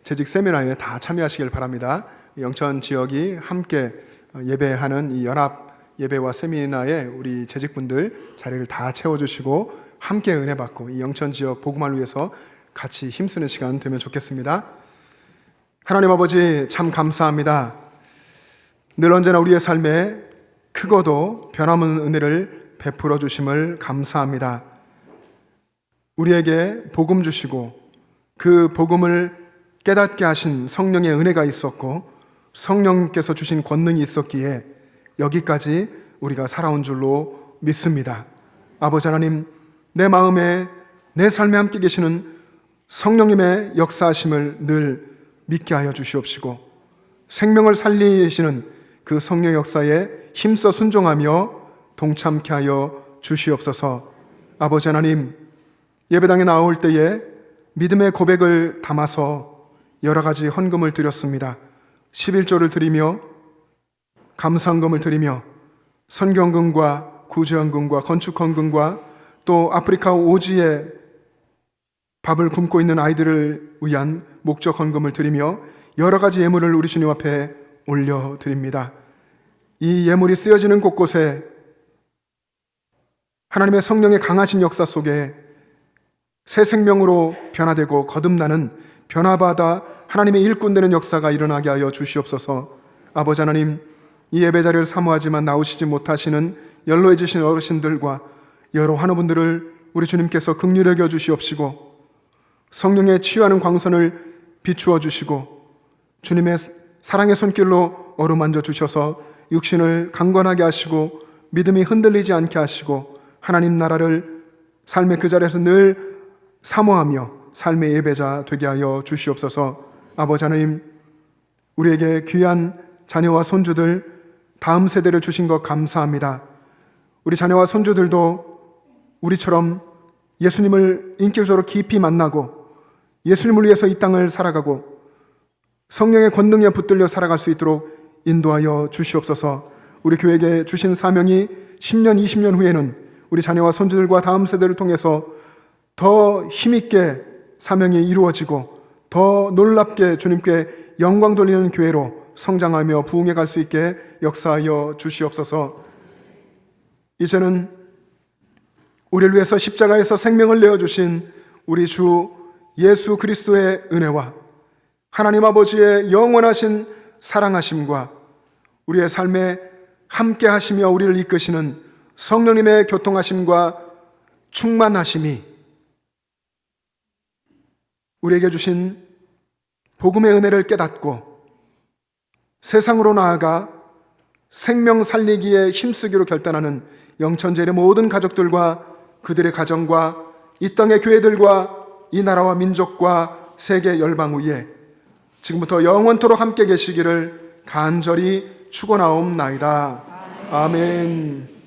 재직 세미나에 다 참여하시길 바랍니다. 영천 지역이 함께 예배하는 이 연합 예배와 세미나에 우리 재직분들 자리를 다 채워주시고 함께 은혜 받고 이 영천 지역 복음을 위해서 같이 힘쓰는 시간 되면 좋겠습니다. 하나님 아버지 참 감사합니다. 늘 언제나 우리의 삶에 크고도 변함없는 은혜를 베풀어 주심을 감사합니다. 우리에게 복음 주시고 그 복음을 깨닫게 하신 성령의 은혜가 있었고 성령께서 주신 권능이 있었기에 여기까지 우리가 살아온 줄로 믿습니다. 아버지 하나님, 내 마음에 내 삶에 함께 계시는 성령님의 역사하심을 늘 믿게 하여 주시옵시고 생명을 살리시는 그 성령 역사에 힘써 순종하며 동참케 하여 주시옵소서. 아버지 하나님, 예배당에 나올 때에 믿음의 고백을 담아서 여러 가지 헌금을 드렸습니다. 11조를 드리며 감사헌금을 드리며 선경금과 구제헌금과 건축헌금과 또 아프리카 오지에 밥을 굶고 있는 아이들을 위한 목적 헌금을 드리며 여러 가지 예물을 우리 주님 앞에 올려드립니다. 이 예물이 쓰여지는 곳곳에 하나님의 성령의 강하신 역사 속에 새 생명으로 변화되고 거듭나는 변화받아 하나님의 일꾼 되는 역사가 일어나게 하여 주시옵소서. 아버지 하나님, 이 예배 자리를 사모하지만 나오시지 못하시는 연로해지신 어르신들과 여러 환우분들을 우리 주님께서 긍휼히 여겨 주시옵시고 성령의 치유하는 광선을 비추어 주시고 주님의 사랑의 손길로 어루만져 주셔서 육신을 강건하게 하시고 믿음이 흔들리지 않게 하시고 하나님 나라를 삶의 그 자리에서 늘 사모하며 삶의 예배자 되게 하여 주시옵소서. 아버지 하나님, 우리에게 귀한 자녀와 손주들 다음 세대를 주신 것 감사합니다. 우리 자녀와 손주들도 우리처럼 예수님을 인격적으로 깊이 만나고 예수님을 위해서 이 땅을 살아가고 성령의 권능에 붙들려 살아갈 수 있도록 인도하여 주시옵소서. 우리 교회에게 주신 사명이 10년, 20년 후에는 우리 자녀와 손주들과 다음 세대를 통해서 더 힘있게 사명이 이루어지고 더 놀랍게 주님께 영광 돌리는 교회로 성장하며 부흥해 갈 수 있게 역사하여 주시옵소서. 이제는 우리를 위해서 십자가에서 생명을 내어주신 우리 주 예수 그리스도의 은혜와 하나님 아버지의 영원하신 사랑하심과 우리의 삶에 함께 하시며 우리를 이끄시는 성령님의 교통하심과 충만하심이 우리에게 주신 복음의 은혜를 깨닫고 세상으로 나아가 생명 살리기에 힘쓰기로 결단하는 영천제일의 모든 가족들과 그들의 가정과 이 땅의 교회들과 이 나라와 민족과 세계 열방 위에 지금부터 영원토록 함께 계시기를 간절히 축원하옵나이다. 아멘.